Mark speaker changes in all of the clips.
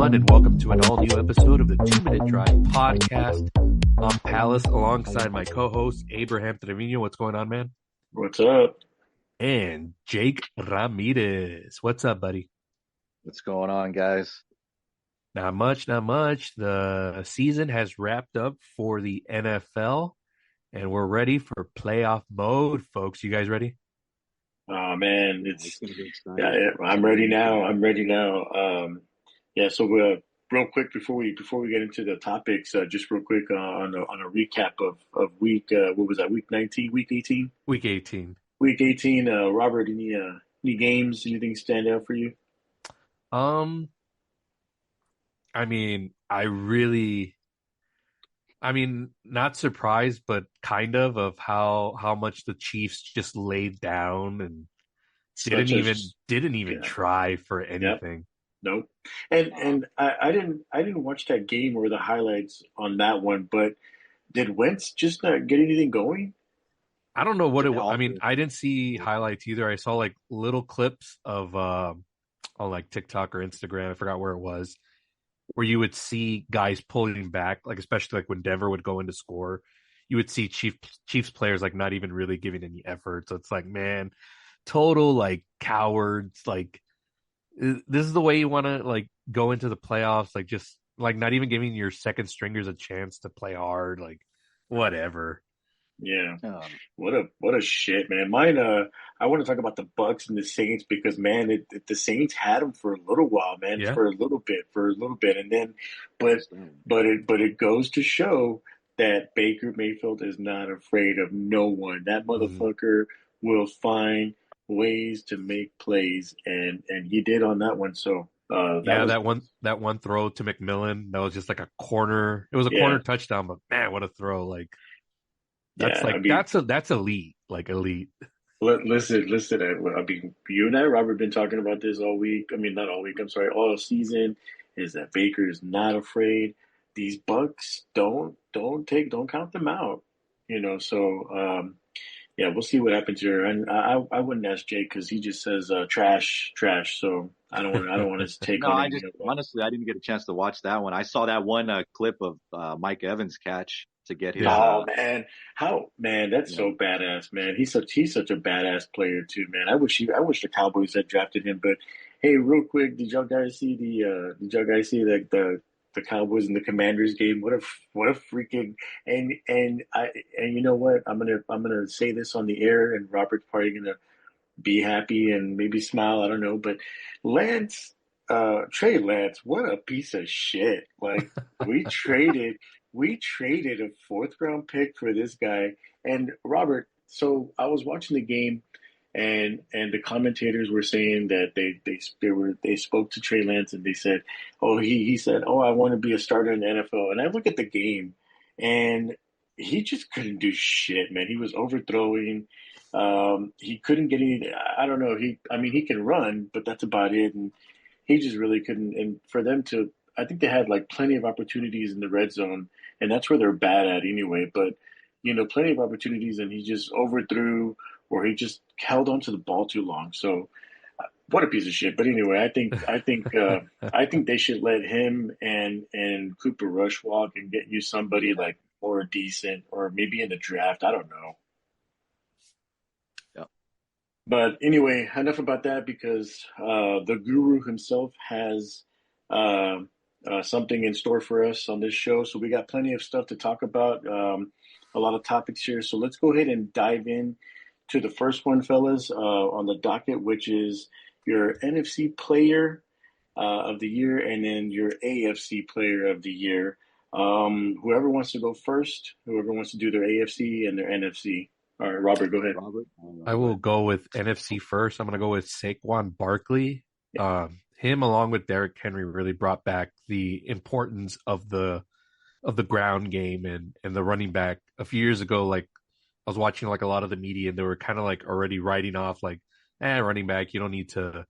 Speaker 1: everyone, and welcome to an all-new episode of the 2-Minute Drive podcast. I'm Palace alongside my co-host, Abraham Trevino. What's going on, man?
Speaker 2: What's up?
Speaker 1: And Jake Ramirez. What's up, buddy?
Speaker 3: What's going on, guys?
Speaker 1: Not much. The season has wrapped up for the NFL, and we're ready for playoff mode, folks. You guys ready?
Speaker 2: Oh, man, I'm ready now. So real quick before we get into the topics, just real quick on a recap of week what was that, week 19, week 18?
Speaker 1: Week 18.
Speaker 2: Week 18. Robert, any games, anything stand out for you?
Speaker 1: Not surprised, but kind of how much the Chiefs just laid down and didn't even try for anything.
Speaker 2: Yep. Nope. And I didn't watch that game or the highlights on that one, but did Wentz just not get anything going?
Speaker 1: I don't know what it was. I mean, I didn't see highlights either. I saw like little clips of on like TikTok or Instagram. I forgot where it was, where you would see guys pulling back, like especially like when Denver would go in to score, you would see Chiefs players like not even really giving any effort. So it's like, man, total like cowards. Like, this is the way you want to like go into the playoffs, like just like not even giving your second stringers a chance to play hard, like whatever.
Speaker 2: Yeah. What a shit, man. Mine, I want to talk about the Bucks and the Saints because, man, the Saints had them for a little while, man, for a little bit, and then, but it goes to show that Baker Mayfield is not afraid of no one. That motherfucker will find ways to make plays, and he did on that one. So that one throw to McMillan, that was just like a corner. It was a corner touchdown, but man, what a throw! Like. That's elite, like elite. Listen. I mean, you and I, Robert, been talking about this all week. I mean, not all week. I'm sorry, all season. Is that Baker is not afraid? These Bucks don't count them out. So we'll see what happens here. And I wouldn't ask Jake because he just says trash. So I don't want to take. No,
Speaker 3: honestly, I didn't get a chance to watch that one. I saw that one clip of Mike Evans' catch to get his.
Speaker 2: Oh man, that's so badass, man. He's such a badass player too, man. I wish the Cowboys had drafted him. But hey, real quick, did y'all guys see the Cowboys and the Commanders game? What a freaking and you know what? I'm gonna say this on the air, and Robert's probably gonna be happy and maybe smile. I don't know, but Trey Lance, what a piece of shit! Like we traded a 4th round pick for this guy. And Robert, so I was watching the game, and the commentators were saying that they spoke to Trey Lance and they said, he said, I want to be a starter in the NFL. And I look at the game, and he just couldn't do shit, man. He was overthrowing. He couldn't get any. I don't know. He can run, but that's about it. And he just really couldn't. And for them to, I think they had like plenty of opportunities in the red zone, and that's where they're bad at anyway. But plenty of opportunities, and he just overthrew, or he just held onto the ball too long. So, what a piece of shit. But anyway, I think they should let him and Cooper Rush walk and get you somebody like more decent, or maybe in the draft. I don't know. But anyway, enough about that because the guru himself has something in store for us on this show. So we got plenty of stuff to talk about, a lot of topics here. So let's go ahead and dive in to the first one, fellas, on the docket, which is your NFC player of the year and then your AFC player of the year. Whoever wants to go first, whoever wants to do their AFC and their NFC. All right, Robert, go ahead.
Speaker 1: I will go with NFC first. I'm going to go with Saquon Barkley. Him along with Derrick Henry really brought back the importance of the ground game and the running back. A few years ago, like I was watching like a lot of the media, and they were kind of like already writing off like, running back, you don't need to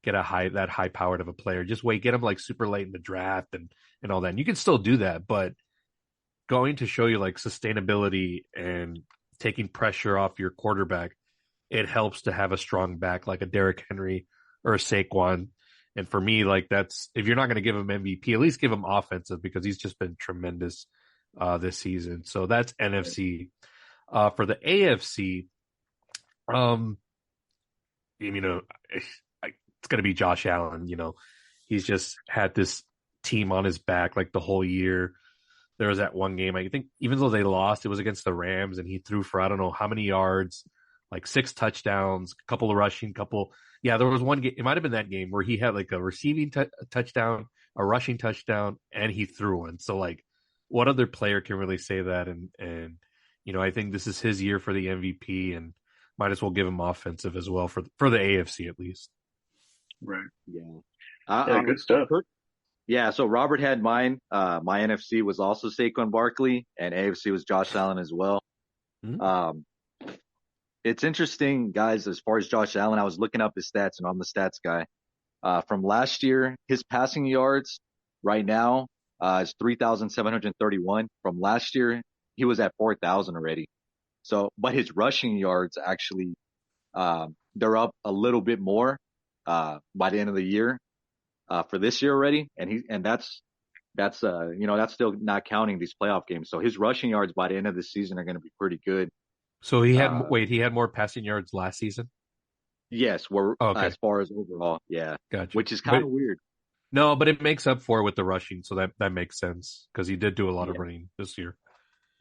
Speaker 1: get that high powered of a player. Just get him like super late in the draft and all that. And you can still do that, but going to show you like sustainability and taking pressure off your quarterback, it helps to have a strong back like a Derrick Henry or a Saquon. And for me, like that's if you're not going to give him MVP, at least give him offensive because he's just been tremendous this season. So that's NFC. For the AFC, um, it's going to be Josh Allen. He's just had this team on his back like the whole year. There was that one game, I think, even though they lost, it was against the Rams, and he threw for I don't know how many yards, like 6 touchdowns, a couple of rushing, couple. Yeah, there was one game. It might have been that game where he had like a receiving touchdown, a rushing touchdown, and he threw one. So like, what other player can really say that? And I think this is his year for the MVP, and might as well give him offensive as well for the AFC at least.
Speaker 2: Right.
Speaker 3: Yeah.
Speaker 2: Good stuff.
Speaker 3: Yeah, so Robert had mine. My NFC was also Saquon Barkley, and AFC was Josh Allen as well.
Speaker 1: Mm-hmm.
Speaker 3: It's interesting, guys, as far as Josh Allen, I was looking up his stats, and I'm the stats guy. From last year, his passing yards right now is 3,731. From last year, he was at 4,000 already. So, but his rushing yards actually, they're up a little bit more by the end of the year. For this year already, and that's still not counting these playoff games. So his rushing yards by the end of the season are going to be pretty good.
Speaker 1: So he had more passing yards last season?
Speaker 3: Yes, as far as overall, yeah,
Speaker 1: gotcha.
Speaker 3: Which is kind of weird.
Speaker 1: No, but it makes up for it with the rushing, so that makes sense because he did do a lot of running this year.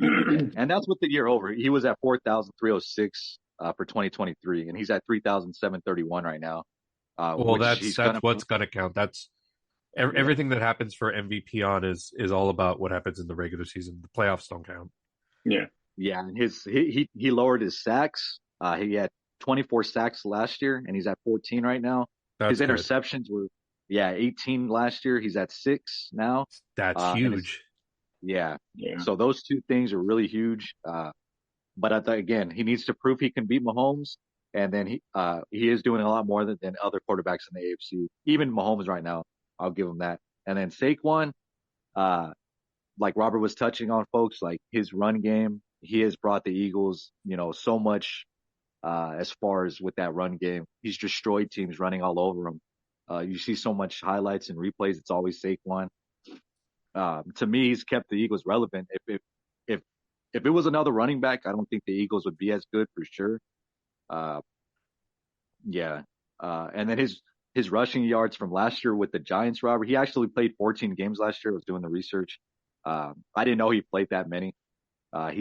Speaker 3: And that's with the year over. He was at 4,306 for 2023, and he's at 3,731 right now.
Speaker 1: Well, that's what's gonna count. That's everything that happens for MVP on is all about what happens in the regular season. The playoffs don't count.
Speaker 2: Yeah,
Speaker 3: and he lowered his sacks. He had 24 sacks last year, and he's at 14 right now. His interceptions were 18 last year. He's at 6 now.
Speaker 1: That's huge.
Speaker 3: Yeah. So those two things are really huge. But again, he needs to prove he can beat Mahomes. And then he is doing a lot more than other quarterbacks in the AFC. Even Mahomes right now, I'll give him that. And then Saquon, like Robert was touching on, folks, like his run game, he has brought the Eagles, so much as far as with that run game. He's destroyed teams running all over him. You see so much highlights and replays. It's always Saquon. To me, he's kept the Eagles relevant. If it was another running back, I don't think the Eagles would be as good for sure. And then his rushing yards from last year with the Giants, Robert, he actually played 14 games last year. I was doing the research. I didn't know he played that many. He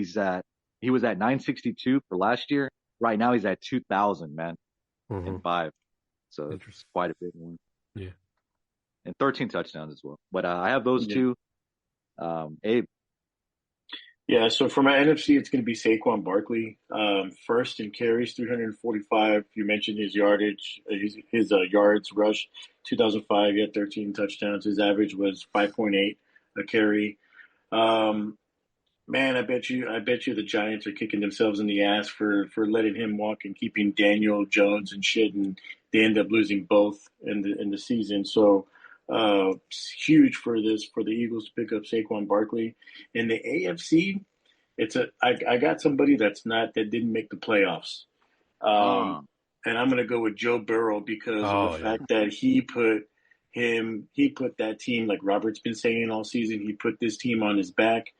Speaker 3: was at 962 for last year. Right now he's at 2,000, man, and 5. So it's quite a bit more.
Speaker 1: Yeah.
Speaker 3: And 13 touchdowns as well. But I have those two. Abe.
Speaker 2: Yeah, so for my NFC, it's going to be Saquon Barkley. First in carries, 345. You mentioned his yardage, his yards rush, 2005. He had 13 touchdowns. His average was 5.8 a carry. Man, I bet you the Giants are kicking themselves in the ass for letting him walk and keeping Daniel Jones and shit, and they end up losing both in the season. So. Huge for the Eagles to pick up Saquon Barkley. In the AFC, I got somebody that didn't make the playoffs. And I'm gonna go with Joe Burrow because of the fact that he put that team, like Robert's been saying all season, he put this team on his back.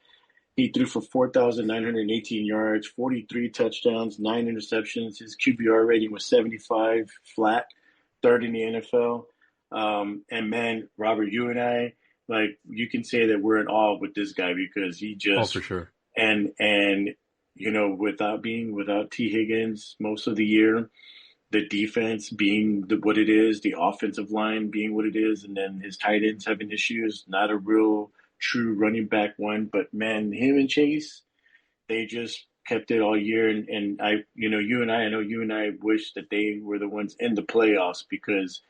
Speaker 2: He threw for 4,918 yards, 43 touchdowns, 9 interceptions. His QBR rating was 75 flat, third in the NFL. And man, Robert, you and I, like, you can say that we're in awe with this guy because he just,
Speaker 1: for sure.
Speaker 2: And, without T. Higgins most of the year, the defense being what it is, the offensive line being what it is, and then his tight ends having issues, not a real true running back one, but man, him and Chase, they just kept it all year. And I know you and I wish that they were the ones in the playoffs because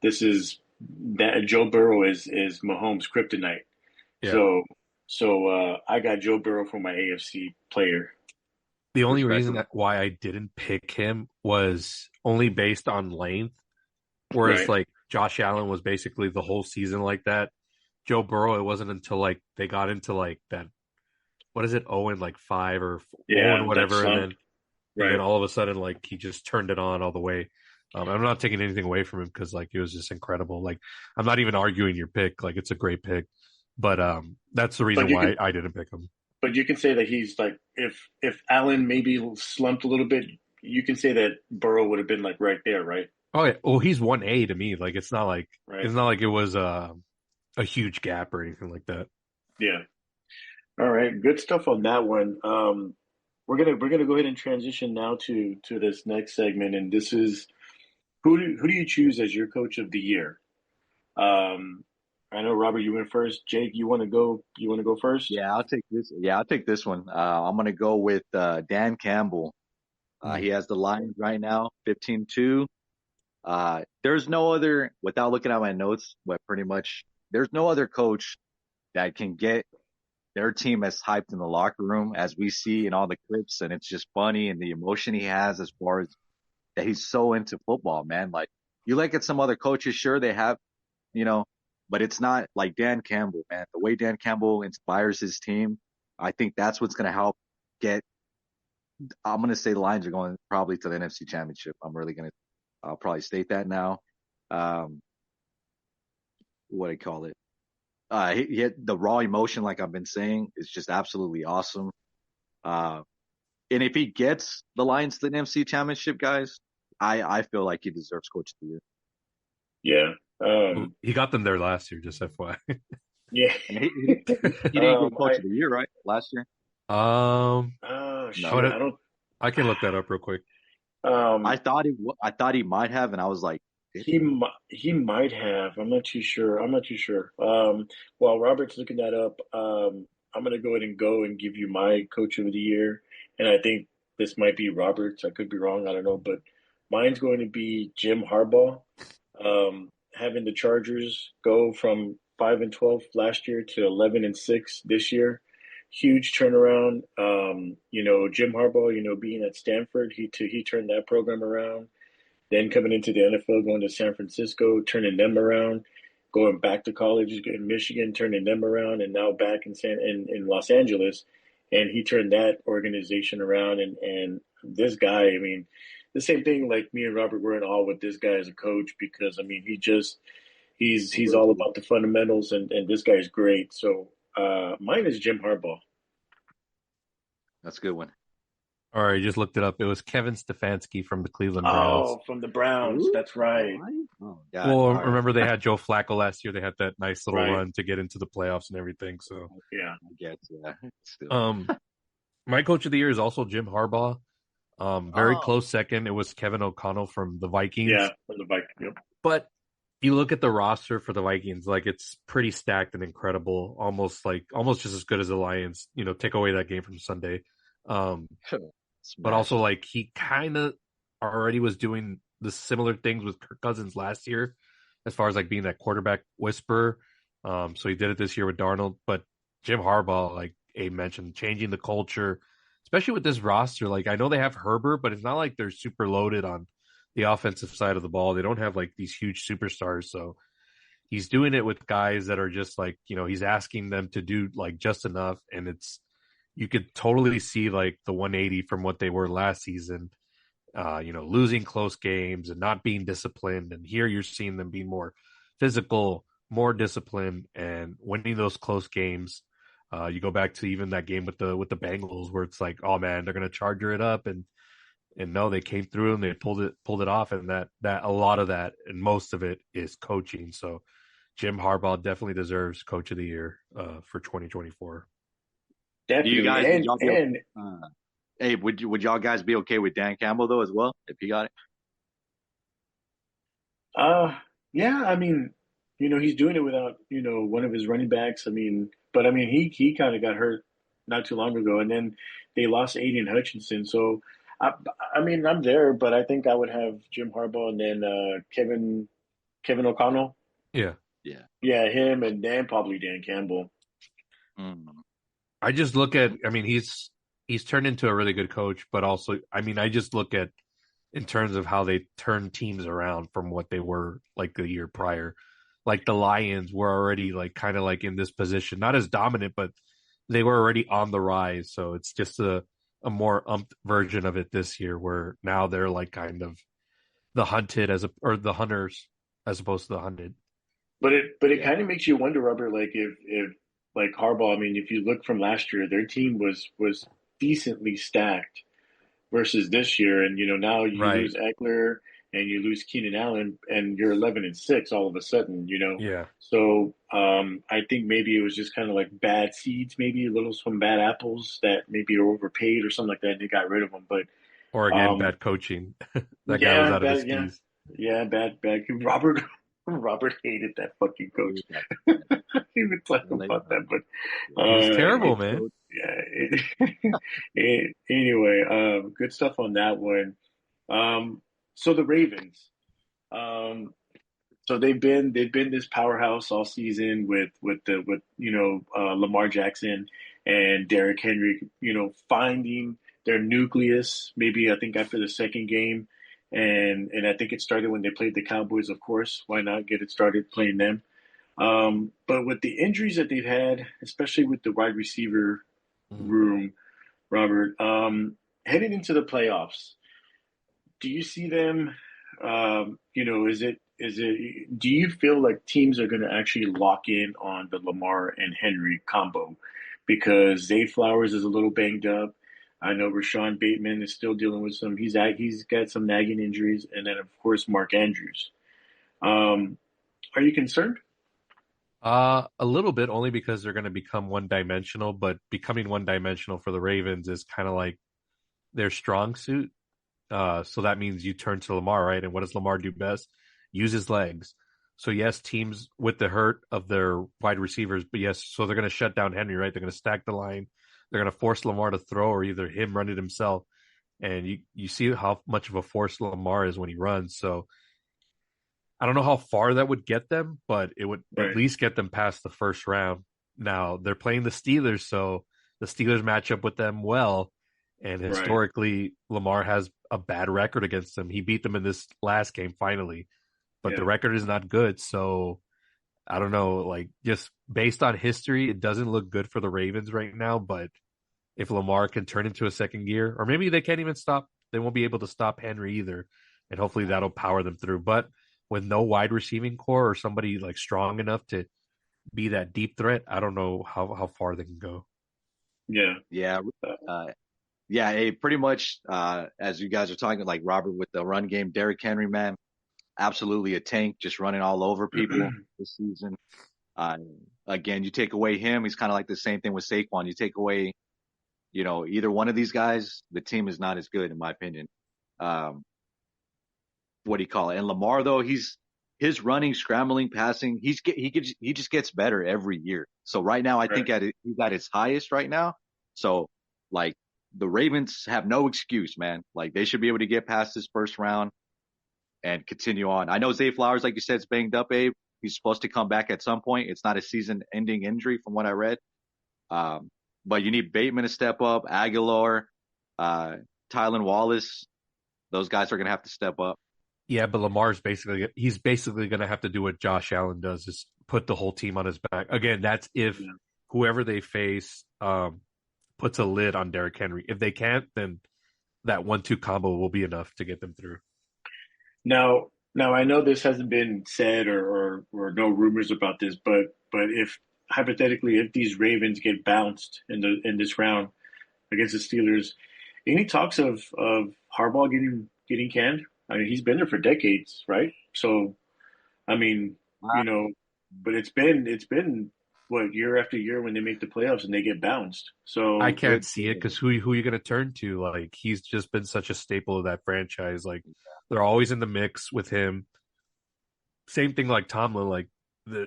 Speaker 2: that Joe Burrow is Mahomes' kryptonite. Yeah. So I got Joe Burrow for my AFC player.
Speaker 1: The only reason why I didn't pick him was only based on length, whereas like Josh Allen was basically the whole season like that. Joe Burrow, it wasn't until like they got into like that, what is it, 0-5 or 0 whatever, and then all of a sudden like he just turned it on all the way. I'm not taking anything away from him because like it was just incredible. Like I'm not even arguing your pick. Like it's a great pick, but that's the
Speaker 2: But
Speaker 1: reason
Speaker 2: you
Speaker 1: why
Speaker 2: can
Speaker 1: I didn't pick him.
Speaker 2: but you can say that he's like if Allen maybe slumped a little bit, you can say that Burrow would have been like right there, right?
Speaker 1: Oh yeah, well he's 1A to me. Like
Speaker 2: Right.
Speaker 1: it's not like it was a huge gap or anything like that.
Speaker 2: Yeah. All right. Good stuff on that one. We're gonna go ahead and transition now to this next segment, and this is who do you choose as your coach of the year? Um, I know Robert, you went first. Jake, you want to go? You want to go first?
Speaker 3: Yeah, I'll take this. Yeah, I'll take this one. I'm gonna go with Dan Campbell. He
Speaker 1: Mm.
Speaker 3: has the Lions right now, 15-2. There's no other, without looking at my notes, but pretty much there's no other coach that can get their team as hyped in the locker room as we see in all the clips. And it's just funny and the emotion he has as far as that he's so into football, man. Like you look at some other coaches, sure, they have, you know, but it's not like Dan Campbell, man. The way Dan Campbell inspires his team, I think that's what's going to help get, I'm going to say the Lions are going probably to the NFC Championship. I'm really going to, I'll probably state that now. Um, what do you call it? He had the raw emotion, like I've been saying, is just absolutely awesome. Uh, and if he gets the Lions to the NFC Championship, guys, I feel like he deserves Coach of the Year.
Speaker 2: Yeah.
Speaker 1: Well, he got them there last year, just FYI.
Speaker 2: Yeah.
Speaker 3: And he didn't get Coach of the Year, right, last year?
Speaker 2: Oh shit.
Speaker 3: No.
Speaker 2: I don't.
Speaker 1: I can look that up real quick.
Speaker 3: I thought he might have, and I was like,
Speaker 2: He might have. I'm not too sure. I'm not too sure. While Robert's looking that up, I'm gonna go ahead and go and give you my coach of the year, and I think this might be Robert's. I could be wrong. I don't know, but mine's going to be Jim Harbaugh. Having the Chargers go from 5-12 last year to 11-6 this year, huge turnaround. Jim Harbaugh, being at Stanford, he turned that program around. Then coming into the NFL, going to San Francisco, turning them around, going back to college in Michigan, turning them around, and now back in Los Angeles, and he turned that organization around. And this guy, I mean, the same thing. Like me and Robert were in awe with this guy as a coach because I mean, he's all about the fundamentals, and this guy's great. So mine is Jim Harbaugh.
Speaker 3: that's a good one.
Speaker 1: All right, just looked it up. It was Kevin Stefanski from the Cleveland Browns.
Speaker 2: Oh, from the Browns.
Speaker 3: Ooh,
Speaker 2: That's right.
Speaker 3: oh, God.
Speaker 1: Well,
Speaker 3: Right.
Speaker 1: remember they had Joe Flacco last year. They had that nice little
Speaker 2: Right.
Speaker 1: run to get into the playoffs and everything. So,
Speaker 2: Yeah.
Speaker 3: I guess, yeah. Still.
Speaker 1: my coach of the year is also Jim Harbaugh. Very
Speaker 3: Oh.
Speaker 1: close second. It was Kevin O'Connell from the Vikings.
Speaker 2: Yeah, from the Vikings. Yep.
Speaker 1: But you look at the roster for the Vikings, like it's pretty stacked and incredible. Almost just as good as the Lions. Take away that game from Sunday. But also like he kind of already was doing the similar things with Kirk Cousins last year, as far as like being that quarterback whisperer. So he did it this year with Darnold. But Jim Harbaugh, like Abe mentioned, changing the culture, especially with this roster. Like I know they have Herbert, but it's not like they're super loaded on the offensive side of the ball. They don't have like these huge superstars. So he's doing it with guys that are just like, he's asking them to do like just enough. And you could totally see like the 180 from what they were last season, losing close games and not being disciplined. And here you're seeing them being more physical, more disciplined, and winning those close games. You go back to even that game with the Bengals where it's like, oh man, they're gonna charger it up, and no, they came through and they pulled it off, and that a lot of that and most of it is coaching. So Jim Harbaugh definitely deserves Coach of the Year for 2024.
Speaker 2: Definitely.
Speaker 3: You guys,
Speaker 2: and
Speaker 3: hey, would y'all guys be okay with Dan Campbell though as well if he got it?
Speaker 2: yeah, I mean, he's doing it without, one of his running backs. I mean, but I mean, he kind of got hurt not too long ago, and then they lost Aiden Hutchinson. So, I mean, I'm there, but I think I would have Jim Harbaugh and then Kevin O'Connell.
Speaker 1: Yeah.
Speaker 2: Yeah, him and then probably Dan Campbell.
Speaker 1: I just look at, I mean, he's turned into a really good coach, but also, I mean, I just look at in terms of how they turn teams around from what they were like the year prior. Like the Lions were already like kind of like in this position, not as dominant, but they were already on the rise. So it's just a more umped version of it this year where now they're like kind of the hunted or the hunters as opposed to the hunted.
Speaker 2: But it kind of makes you wonder, Robert, like if like Harbaugh, I mean, if you look from last year, their team was decently stacked versus this year, and now you
Speaker 1: Right.
Speaker 2: lose Eckler and you lose Keenan Allen, and you're 11-6 all of a sudden.
Speaker 1: Yeah.
Speaker 2: So I think maybe it was just kind of like bad seeds, maybe a little some bad apples that maybe are overpaid or something like that. And they got rid of them, but
Speaker 1: Or again,
Speaker 2: um,
Speaker 1: bad coaching. That guy was
Speaker 2: yeah,
Speaker 1: out of his
Speaker 2: bad, yeah,
Speaker 1: skis.
Speaker 2: yeah, bad. Robert hated that fucking coach. He would talk about that, but
Speaker 1: He was terrible,
Speaker 2: it,
Speaker 1: man.
Speaker 2: yeah. Anyway, good stuff on that one. So the Ravens, um, so they've been this powerhouse all season with Lamar Jackson and Derrick Henry, finding their nucleus. Maybe I think after the second game, and I think it started when they played the Cowboys. Of course, why not get it started playing them? But with the injuries that they've had, especially with the wide receiver
Speaker 1: Mhm.
Speaker 2: room, Robert, heading into the playoffs, do you see them? Is it? Do you feel like teams are going to actually lock in on the Lamar and Henry combo because Zay Flowers is a little banged up? I know Rashawn Bateman is still dealing with some. He's got some nagging injuries, and then of course Mark Andrews. Um, are you concerned?
Speaker 1: A little bit only because they're going to become one dimensional, but becoming one dimensional for the Ravens is kind of like their strong suit. So that means you turn to Lamar, right? And what does Lamar do best? Use his legs. So yes, teams with the hurt of their wide receivers, but yes, so they're going to shut down Henry, right? They're going to stack the line. They're going to force Lamar to throw, or either him run it himself. And you see how much of a force Lamar is when he runs. So I don't know how far that would get them, but it would at
Speaker 2: Right,
Speaker 1: least get them past the first round. Now they're playing the Steelers, so the Steelers match up with them well. And
Speaker 2: right,
Speaker 1: historically, Lamar has a bad record against them. He beat them in this last game finally, but the
Speaker 2: yeah,
Speaker 1: record is not good. So I don't know, like just based on history, it doesn't look good for the Ravens right now. But if Lamar can turn into a second gear, or maybe they can't even stop, they won't be able to stop Henry either. And hopefully that'll power them through. But with no wide receiving core or somebody like strong enough to be that deep threat, I don't know how far they can go.
Speaker 2: yeah,
Speaker 3: Yeah.
Speaker 2: uh,
Speaker 3: Uh, yeah. Pretty much, as you guys are talking, like Robert with the run game, Derrick Henry, man, absolutely a tank, just running all over people this season. Uh, Again, you take away him, he's kind of like the same thing with Saquon. You take away, either one of these guys, the team is not as good, in my opinion. Um, what do you call it? And Lamar, though, his running, scrambling, passing, he just gets better every year. So right now, I
Speaker 2: right,
Speaker 3: think he's at his highest right now. So like the Ravens have no excuse, man. Like they should be able to get past this first round and continue on. I know Zay Flowers, like you said, is banged up, Abe. He's supposed to come back at some point. It's not a season-ending injury, from what I read. Um, but you need Bateman to step up, Aguilar, uh, Tylan Wallace. Those guys are going to have to step up.
Speaker 1: Yeah, but he's basically going to have to do what Josh Allen does, is put the whole team on his back. Again, that's if
Speaker 2: yeah.
Speaker 1: whoever they face puts a lid on Derrick Henry. If they can't, then that 1-2 combo will be enough to get them through.
Speaker 2: Now I know this hasn't been said or no rumors about this, but if hypothetically if these Ravens get bounced in this round against the Steelers, any talks of Harbaugh getting canned? I mean, he's been there for decades, right? So I mean, you know, but it's been what year after year when they make the playoffs and they get bounced.
Speaker 1: I
Speaker 2: So
Speaker 1: can't see it because who are you going to turn to? Like he's just been such a staple of that franchise. Like they're always in the mix with him. Same thing like Tomlin. Like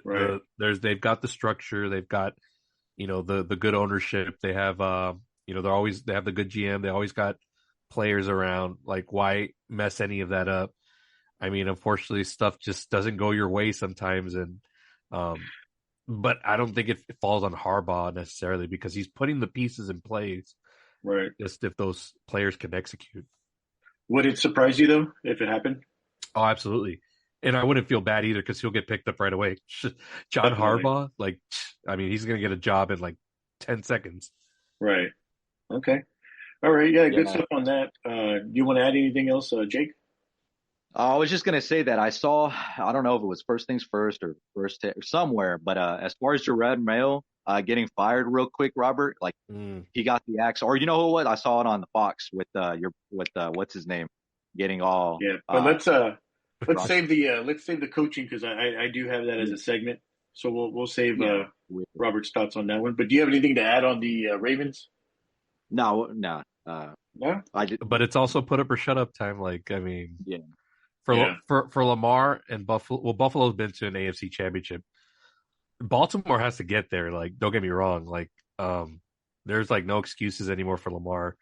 Speaker 2: right,
Speaker 1: they've got the structure. They've got the good ownership. They have they have the good GM. They always got players around. Like why mess any of that up? I mean, unfortunately, stuff just doesn't go your way sometimes, and um, but I don't think it falls on Harbaugh necessarily because he's putting the pieces in place.
Speaker 2: right.
Speaker 1: Just if those players can execute.
Speaker 2: Would it surprise you though if it happened?
Speaker 1: Oh, absolutely. And I wouldn't feel bad either because he'll get picked up right away. John
Speaker 2: Definitely.
Speaker 1: Harbaugh, like, I mean, he's going to get a job in like 10 seconds.
Speaker 2: Right. Okay. All right. Yeah. Good
Speaker 3: Yeah.
Speaker 2: stuff on that. You want to add anything else, Jake?
Speaker 3: I was just gonna say that I don't know if it was first things first or or somewhere, but as far as Jared Mayo getting fired real quick, Robert, like
Speaker 1: Mm.
Speaker 3: he got the axe, or you know what? I saw it on the Fox with what's his name getting all
Speaker 2: Yeah, but
Speaker 3: crushed.
Speaker 2: let's save the coaching because I do have that as
Speaker 3: Yeah,
Speaker 2: a segment. So we'll save
Speaker 3: yeah. With
Speaker 2: Robert's thoughts on that one. But do you have anything to add on the Ravens?
Speaker 3: no, no.
Speaker 2: No.
Speaker 3: I just
Speaker 1: But it's also put up or shut up time. Like, I mean,
Speaker 3: yeah,
Speaker 2: Yeah.
Speaker 1: for Lamar and Buffalo, well, Buffalo's been to an AFC championship. Baltimore has to get there. Like, don't get me wrong. Like, there's like no excuses anymore for Lamar.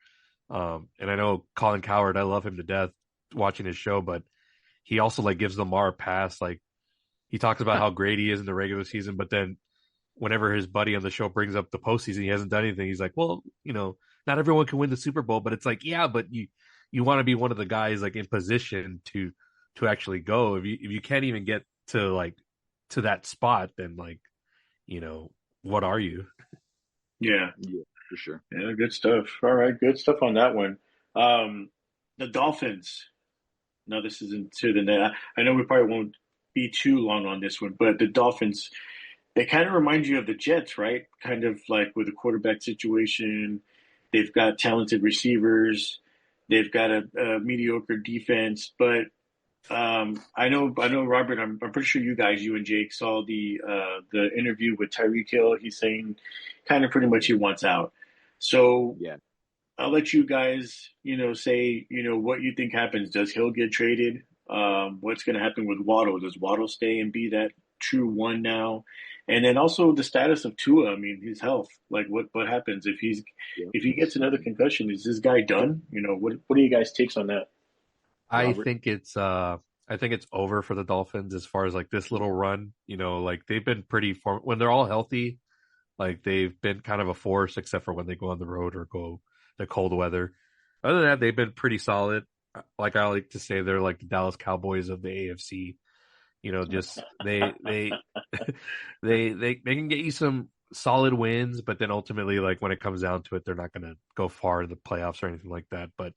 Speaker 1: And I know Colin Coward, I love him to death watching his show, but he also like gives Lamar a pass. Like, he talks about how great he is in the regular season, but then whenever his buddy on the show brings up the postseason, he hasn't done anything. He's like, well, not everyone can win the Super Bowl, but it's like, yeah, but you want to be one of the guys like in position to actually go. If you can't even get to like to that spot, then like, what are you?
Speaker 2: Yeah.
Speaker 3: yeah, for sure.
Speaker 2: Yeah. Good stuff. All right. Good stuff on that one. Um, the Dolphins. No, this isn't to the net. I know we probably won't be too long on this one, but the Dolphins, they kind of remind you of the Jets, right? Kind of like with the quarterback situation. They've got talented receivers. They've got a mediocre defense, but I know, Robert. I'm pretty sure you and Jake saw the interview with Tyreek Hill. He's saying kind of pretty much he wants out. So
Speaker 3: Yeah.
Speaker 2: I'll let you guys, say, what you think happens. Does Hill get traded? What's going to happen with Waddle? Does Waddle stay and be that true one now? And then also the status of Tua. I mean, his health. Like, what happens
Speaker 3: Yeah.
Speaker 2: if he gets another concussion? Is this guy done? What are you guys' takes on that?
Speaker 1: I
Speaker 3: Robert.
Speaker 1: think it's over for the Dolphins as far as like this little run. Like they've been when they're all healthy. Like they've been kind of a force, except for when they go on the road or go the cold weather. Other than that, they've been pretty solid. Like I like to say, they're like the Dallas Cowboys of the AFC. Just they they can get you some solid wins, but then ultimately, like when it comes down to it, they're not going to go far in the playoffs or anything like that. But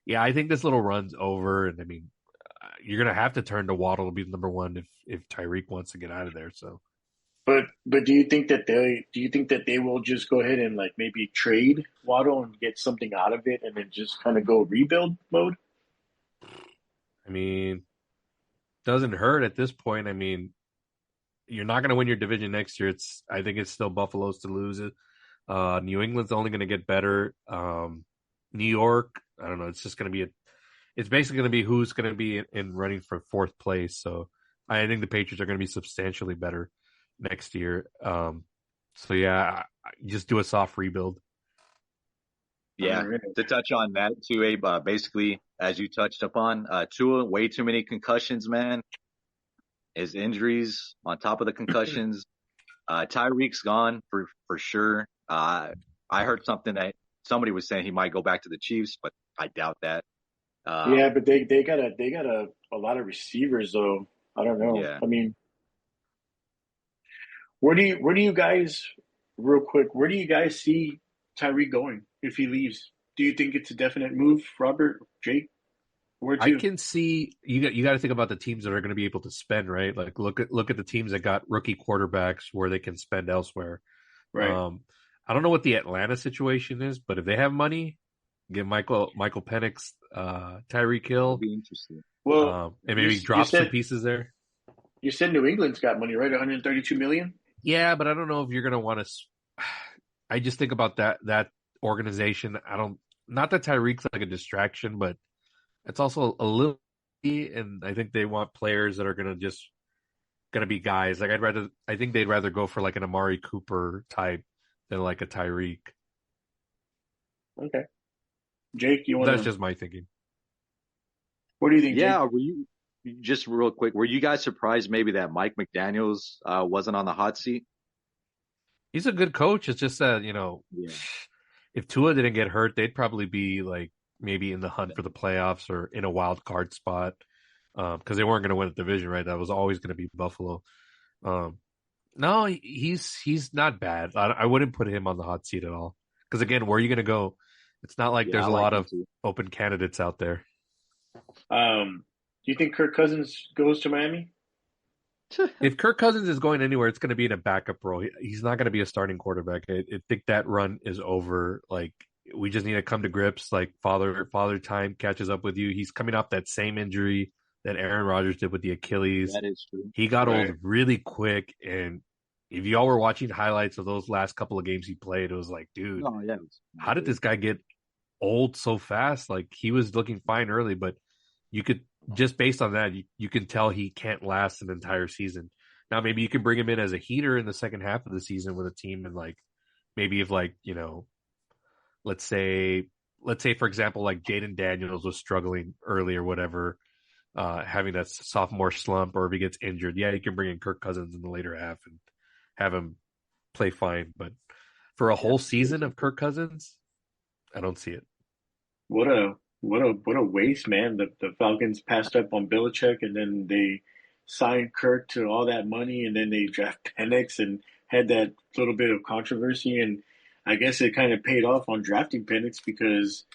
Speaker 1: yeah, I think this little run's over, and I mean, you're going to have to turn to Waddle to be the number one if Tyreek wants to get out of there. So
Speaker 2: But do you think that they will just go ahead and like maybe trade Waddle and get something out of it and then just kind of go rebuild mode?
Speaker 1: I mean, doesn't hurt at this point. I mean, you're not going to win your division next year. I think it's still Buffalo's to lose it. New England's only going to get better. New York, I don't know. It's just going to be it's basically going to be who's going to be in running for fourth place. So I think the Patriots are going to be substantially better next year. So yeah, just do a soft rebuild.
Speaker 3: Yeah.
Speaker 2: Right.
Speaker 3: To touch on that too, Abe, basically, as you touched upon, Tua, way too many concussions, man. His injuries on top of the concussions. Tyreek's gone for sure. I heard something that somebody was saying he might go back to the Chiefs, but I doubt that.
Speaker 2: Yeah, but they got a lot of receivers though. I don't know.
Speaker 3: Yeah.
Speaker 2: I mean, where do you guys real quick? Where do you guys see Tyreek going if he leaves? Do you think it's a definite move, Robert, Jake? Where
Speaker 1: I
Speaker 2: to?
Speaker 1: can see you got to think about the teams that are going to be able to spend, right? Like look at the teams that got rookie quarterbacks where they can spend elsewhere.
Speaker 2: Right.
Speaker 1: Um, I don't know what the Atlanta situation is, but if they have money, get Michael Penix, Tyreek
Speaker 3: That'll
Speaker 1: Hill,
Speaker 3: be interesting.
Speaker 2: Well,
Speaker 1: and
Speaker 2: you
Speaker 1: maybe
Speaker 2: you
Speaker 1: drop some
Speaker 2: said
Speaker 1: pieces there.
Speaker 2: you said New England's got money, right? 132 million.
Speaker 1: Yeah, but I don't know if you're going to want to. I just think about that organization. I don't. Not that Tyreek's like a distraction, but it's also a little. And I think they want players that are gonna be guys. Like I think they'd rather go for like an Amari Cooper type than like a Tyreek.
Speaker 2: Okay, Jake, you
Speaker 1: That's
Speaker 2: wanna?
Speaker 1: just my thinking.
Speaker 2: What do you think, Jake?
Speaker 3: Yeah. Were you just real quick? Were you guys surprised maybe that Mike McDaniel's wasn't on the hot seat?
Speaker 1: He's a good coach. It's just that
Speaker 3: Yeah.
Speaker 1: if Tua didn't get hurt, they'd probably be like maybe in the hunt for the playoffs or in a wild card spot because they weren't going to win the division, right? That was always going to be Buffalo. Um, no, he's not bad. I wouldn't put him on the hot seat at all. Because again, where are you going to go? It's not like
Speaker 3: Yeah.
Speaker 1: there's
Speaker 3: I
Speaker 1: a
Speaker 3: like
Speaker 1: lot
Speaker 3: him
Speaker 1: of
Speaker 3: too.
Speaker 1: open candidates out there.
Speaker 2: Um, you think Kirk Cousins goes to Miami?
Speaker 1: If Kirk Cousins is going anywhere, it's going to be in a backup role. He's not going to be a starting quarterback. I think that run is over. Like, we just need to come to grips. Like, father time catches up with you. He's coming off that same injury that Aaron Rodgers did with the Achilles.
Speaker 3: That is true.
Speaker 1: He got old really quick, and if y'all were watching highlights of those last couple of games he played, it was like, dude, how did this guy get old so fast? Like, he was looking fine early, but you could just based on that, you can tell he can't last an entire season. Now, maybe you can bring him in as a heater in the second half of the season with a team, and like maybe if like let's say for example like Jaden Daniels was struggling early or whatever, having that sophomore slump, or if he gets injured, you can bring in Kirk Cousins in the later half and have him play fine. But for a whole season of Kirk Cousins, I don't see it.
Speaker 2: What a waste, man. The Falcons passed up on Belichick, and then they signed Kirk to all that money, and then they draft Penix and had that little bit of controversy, and I guess it kind of paid off on drafting Penix because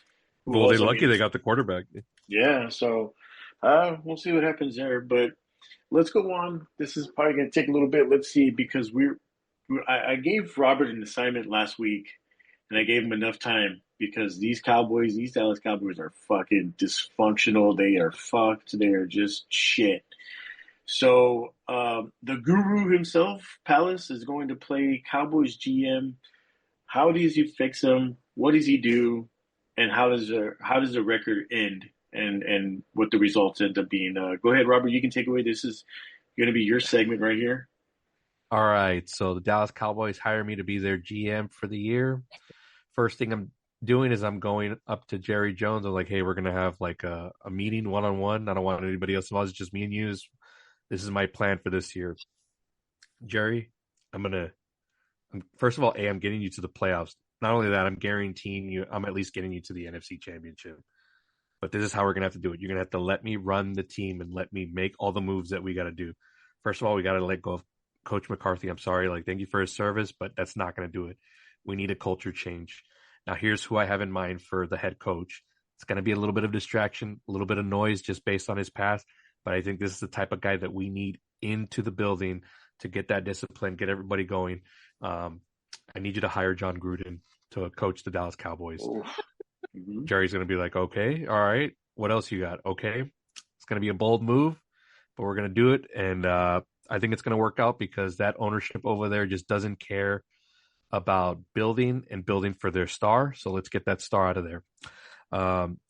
Speaker 1: they're lucky they got the quarterback.
Speaker 2: Yeah, so we'll see what happens there, but let's go on. This is probably going to take a little bit. Let's see, because I gave Robert an assignment last week, and I gave him enough time because these Dallas Cowboys are fucking dysfunctional. They are fucked. They are just shit. So the guru himself, Palace, is going to play Cowboys GM. How does he fix them? What does he do? And how does the record end? And what the results end up being. Go ahead, Robert. You can take away. This is going to be your segment right here.
Speaker 1: All right. So the Dallas Cowboys hire me to be their GM for the year. First thing I'm doing is I'm going up to Jerry Jones. I'm like, hey, we're going to have like a meeting one-on-one. I don't want anybody else involved. It's just me and you. This is my plan for this year. Jerry, first of all, I'm getting you to the playoffs. Not only that, I'm guaranteeing you, I'm at least getting you to the NFC Championship. But this is how we're going to have to do it. You're going to have to let me run the team and let me make all the moves that we got to do. First of all, we got to let go of Coach McCarthy. I'm sorry. Like, thank you for his service, but that's not going to do it. We need a culture change. Now, here's who I have in mind for the head coach. It's going to be a little bit of distraction, a little bit of noise just based on his past. But I think this is the type of guy that we need into the building to get that discipline, get everybody going. I need you to hire John Gruden to coach the Dallas Cowboys. Mm-hmm. Jerry's going to be like, okay, all right. What else you got? Okay. It's going to be a bold move, but we're going to do it. And I think it's going to work out because that ownership over there just doesn't care about building for their star. So let's get that star out of there.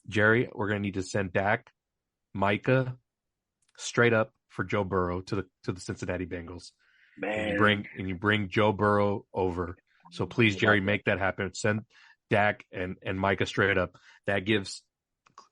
Speaker 1: Jerry, we're going to need to send Dak, Micah, straight up for Joe Burrow to the Cincinnati Bengals.
Speaker 2: Man.
Speaker 1: And you bring Joe Burrow over. So please, Jerry, make that happen. Send Dak and Micah straight up. That gives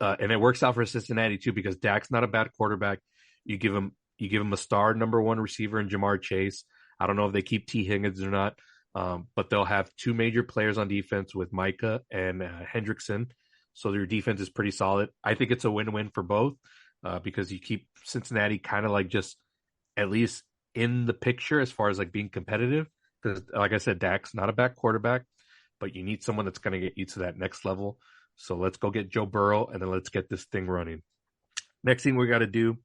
Speaker 1: and it works out for Cincinnati too, because Dak's not a bad quarterback. You give him a star number one receiver in Jamar Chase. I don't know if they keep T. Higgins or not, but they'll have two major players on defense with Micah and Hendrickson. So their defense is pretty solid. I think it's a win-win for both because you keep Cincinnati kind of like just at least in the picture as far as like being competitive. Because like I said, Dak's not a bad quarterback, but you need someone that's going to get you to that next level. So let's go get Joe Burrow, and then let's get this thing running. Next thing we got to do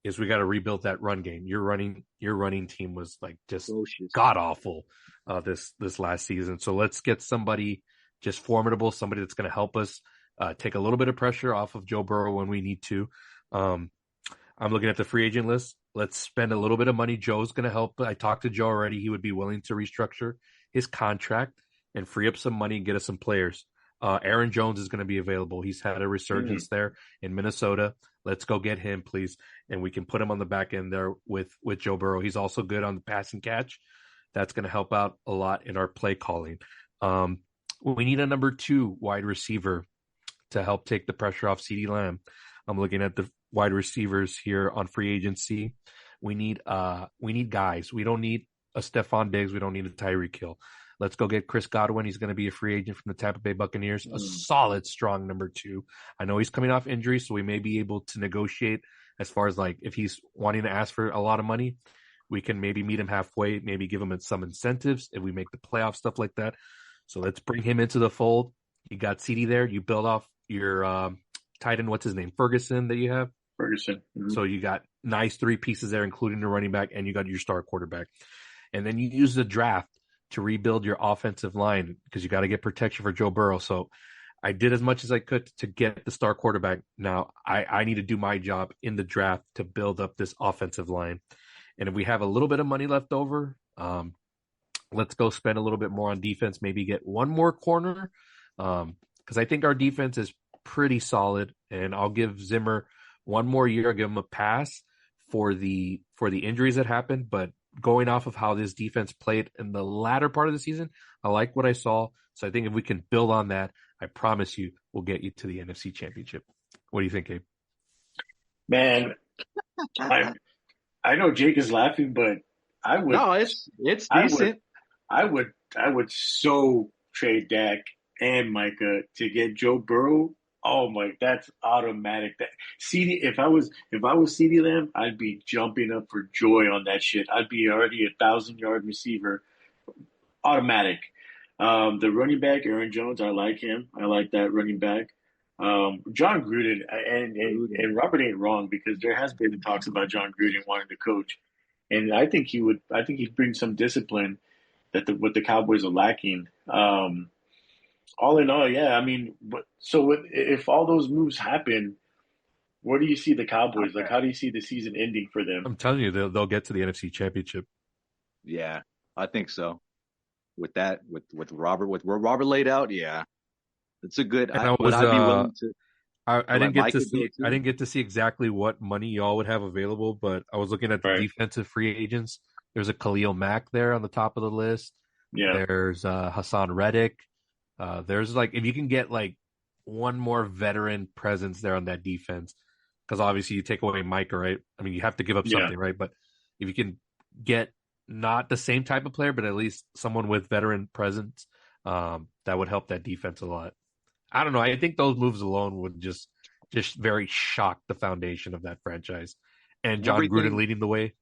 Speaker 1: is we got to rebuild that run game. Your running team was like just god awful this last season. So let's get somebody just formidable, somebody that's going to help us take a little bit of pressure off of Joe Burrow when we need to. I'm looking at the free agent list. Let's spend a little bit of money. Joe's going to help. I talked to Joe already. He would be willing to restructure his contract and free up some money and get us some players. Aaron Jones is going to be available. He's had a resurgence there in Minnesota. Let's go get him, please. And we can put him on the back end there with Joe Burrow. He's also good on the pass and catch. That's going to help out a lot in our play calling. We need a number 2 wide receiver to help take the pressure off CeeDee Lamb. I'm looking at the wide receivers here on free agency. We need guys. We don't need a Stephon Diggs. We don't need a Tyreek Hill. Let's go get Chris Godwin. He's going to be a free agent from the Tampa Bay Buccaneers. A solid, strong number 2. I know he's coming off injury, so we may be able to negotiate as far as like if he's wanting to ask for a lot of money, we can maybe meet him halfway, maybe give him some incentives if we make the playoff, stuff like that. So let's bring him into the fold. You got CeeDee there. You build off your tight end, what's his name, Ferguson that you have.
Speaker 2: Ferguson. Mm-hmm.
Speaker 1: So you got nice three pieces there, including the running back, and you got your star quarterback. And then you use the draft to rebuild your offensive line because you got to get protection for Joe Burrow. So I did as much as I could to get the star quarterback. Now I need to do my job in the draft to build up this offensive line. And if we have a little bit of money left over, let's go spend a little bit more on defense, maybe get one more corner. Because I think our defense is pretty solid, and I'll give Zimmer one more year. I'll give him a pass for the injuries that happened, but going off of how this defense played in the latter part of the season, I like what I saw. So I think if we can build on that, I promise you we'll get you to the NFC Championship. What do you think, Gabe?
Speaker 2: Man, I know Jake is laughing, but I would.
Speaker 3: No, it's decent.
Speaker 2: I would so trade Dak and Micah to get Joe Burrow. Oh my, that's automatic. That CD, if I was CeeDee Lamb, I'd be jumping up for joy on that shit. I'd be already 1,000-yard receiver, automatic. The running back, Aaron Jones, I like him. I like that running back. John Gruden, and Robert ain't wrong because there has been talks about John Gruden wanting to coach, and I think he would. I think he'd bring some discipline that what the Cowboys are lacking. All in all, yeah. I mean, if all those moves happen, where do you see the Cowboys? Like, how do you see the season ending for them?
Speaker 1: I'm telling you, they'll get to the NFC Championship.
Speaker 3: Yeah, I think so. With that, with Robert, with where Robert laid out, yeah, it's a good.
Speaker 1: And
Speaker 3: Would I be willing to?
Speaker 1: I didn't get to see. I didn't get to see exactly what money y'all would have available, but I was looking at the defensive free agents. There's a Khalil Mack there on the top of the list.
Speaker 2: Yeah.
Speaker 1: There's Hassan Reddick. There's if you can get one more veteran presence there on that defense, because obviously you take away Micah, right? I mean, you have to give up something, right? But if you can get not the same type of player, but at least someone with veteran presence, that would help that defense a lot. I don't know. I think those moves alone would just very shock the foundation of that franchise. And John Gruden leading the way.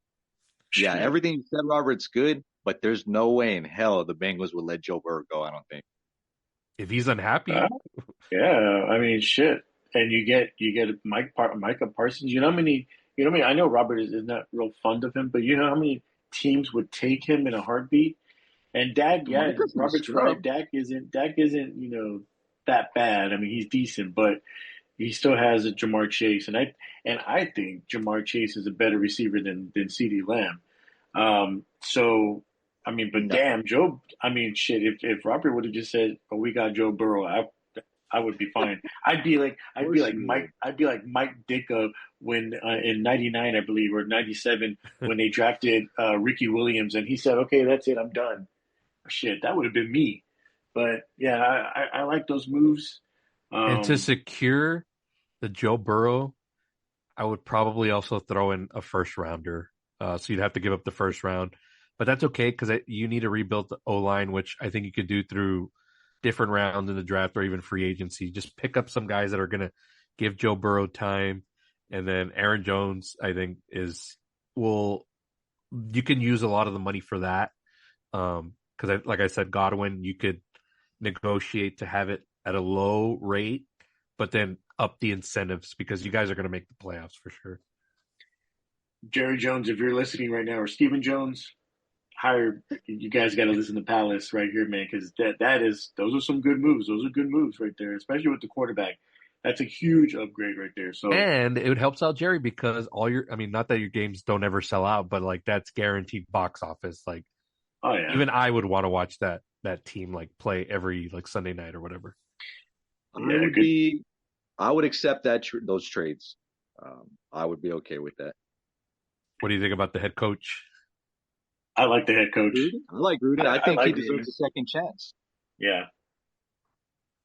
Speaker 3: Yeah, everything you said, Robert's good, but there's no way in hell the Bengals would let Joe Burrow go, I don't think.
Speaker 1: If he's unhappy.
Speaker 2: Yeah, I mean, shit. And you get Micah Parsons. You know how many, I know Robert is not real fond of him, but you know how many teams would take him in a heartbeat? And Dak, Robert's right. Dak isn't, that bad. I mean, he's decent, but he still has a Jamar Chase. And I think Jamar Chase is a better receiver than CeeDee Lamb. So I mean, but damn, Joe. I mean, shit. If Robert would have just said, "Oh, we got Joe Burrow," I would be fine. I'd be like Mike Ditka when in '99, I believe, or '97 when they drafted Ricky Williams, and he said, "Okay, that's it, I'm done." Shit, that would have been me. But yeah, I like those moves.
Speaker 1: And to secure the Joe Burrow, I would probably also throw in a first rounder. So you'd have to give up the first round. But that's okay because you need to rebuild the O-line, which I think you could do through different rounds in the draft or even free agency. Just pick up some guys that are going to give Joe Burrow time. And then Aaron Jones, I think, you can use a lot of the money for that. Because like I said, Godwin, you could negotiate to have it at a low rate, but then up the incentives because you guys are going to make the playoffs for sure.
Speaker 2: Jerry Jones, if you're listening right now, or Stephen Jones, you guys got to listen to Palace right here, man, because those are some good moves. Those are good moves right there, especially with the quarterback. That's a huge upgrade right there. So,
Speaker 1: and it helps out Jerry because not that your games don't ever sell out, but that's guaranteed box office.
Speaker 2: Oh yeah,
Speaker 1: even I would want to watch that team play every Sunday night or whatever.
Speaker 3: I would accept those trades. I would be okay with that.
Speaker 2: What
Speaker 1: do you think about the head coach?
Speaker 2: I like the head coach.
Speaker 3: I like Gruden. I think he deserves a second chance.
Speaker 2: Yeah.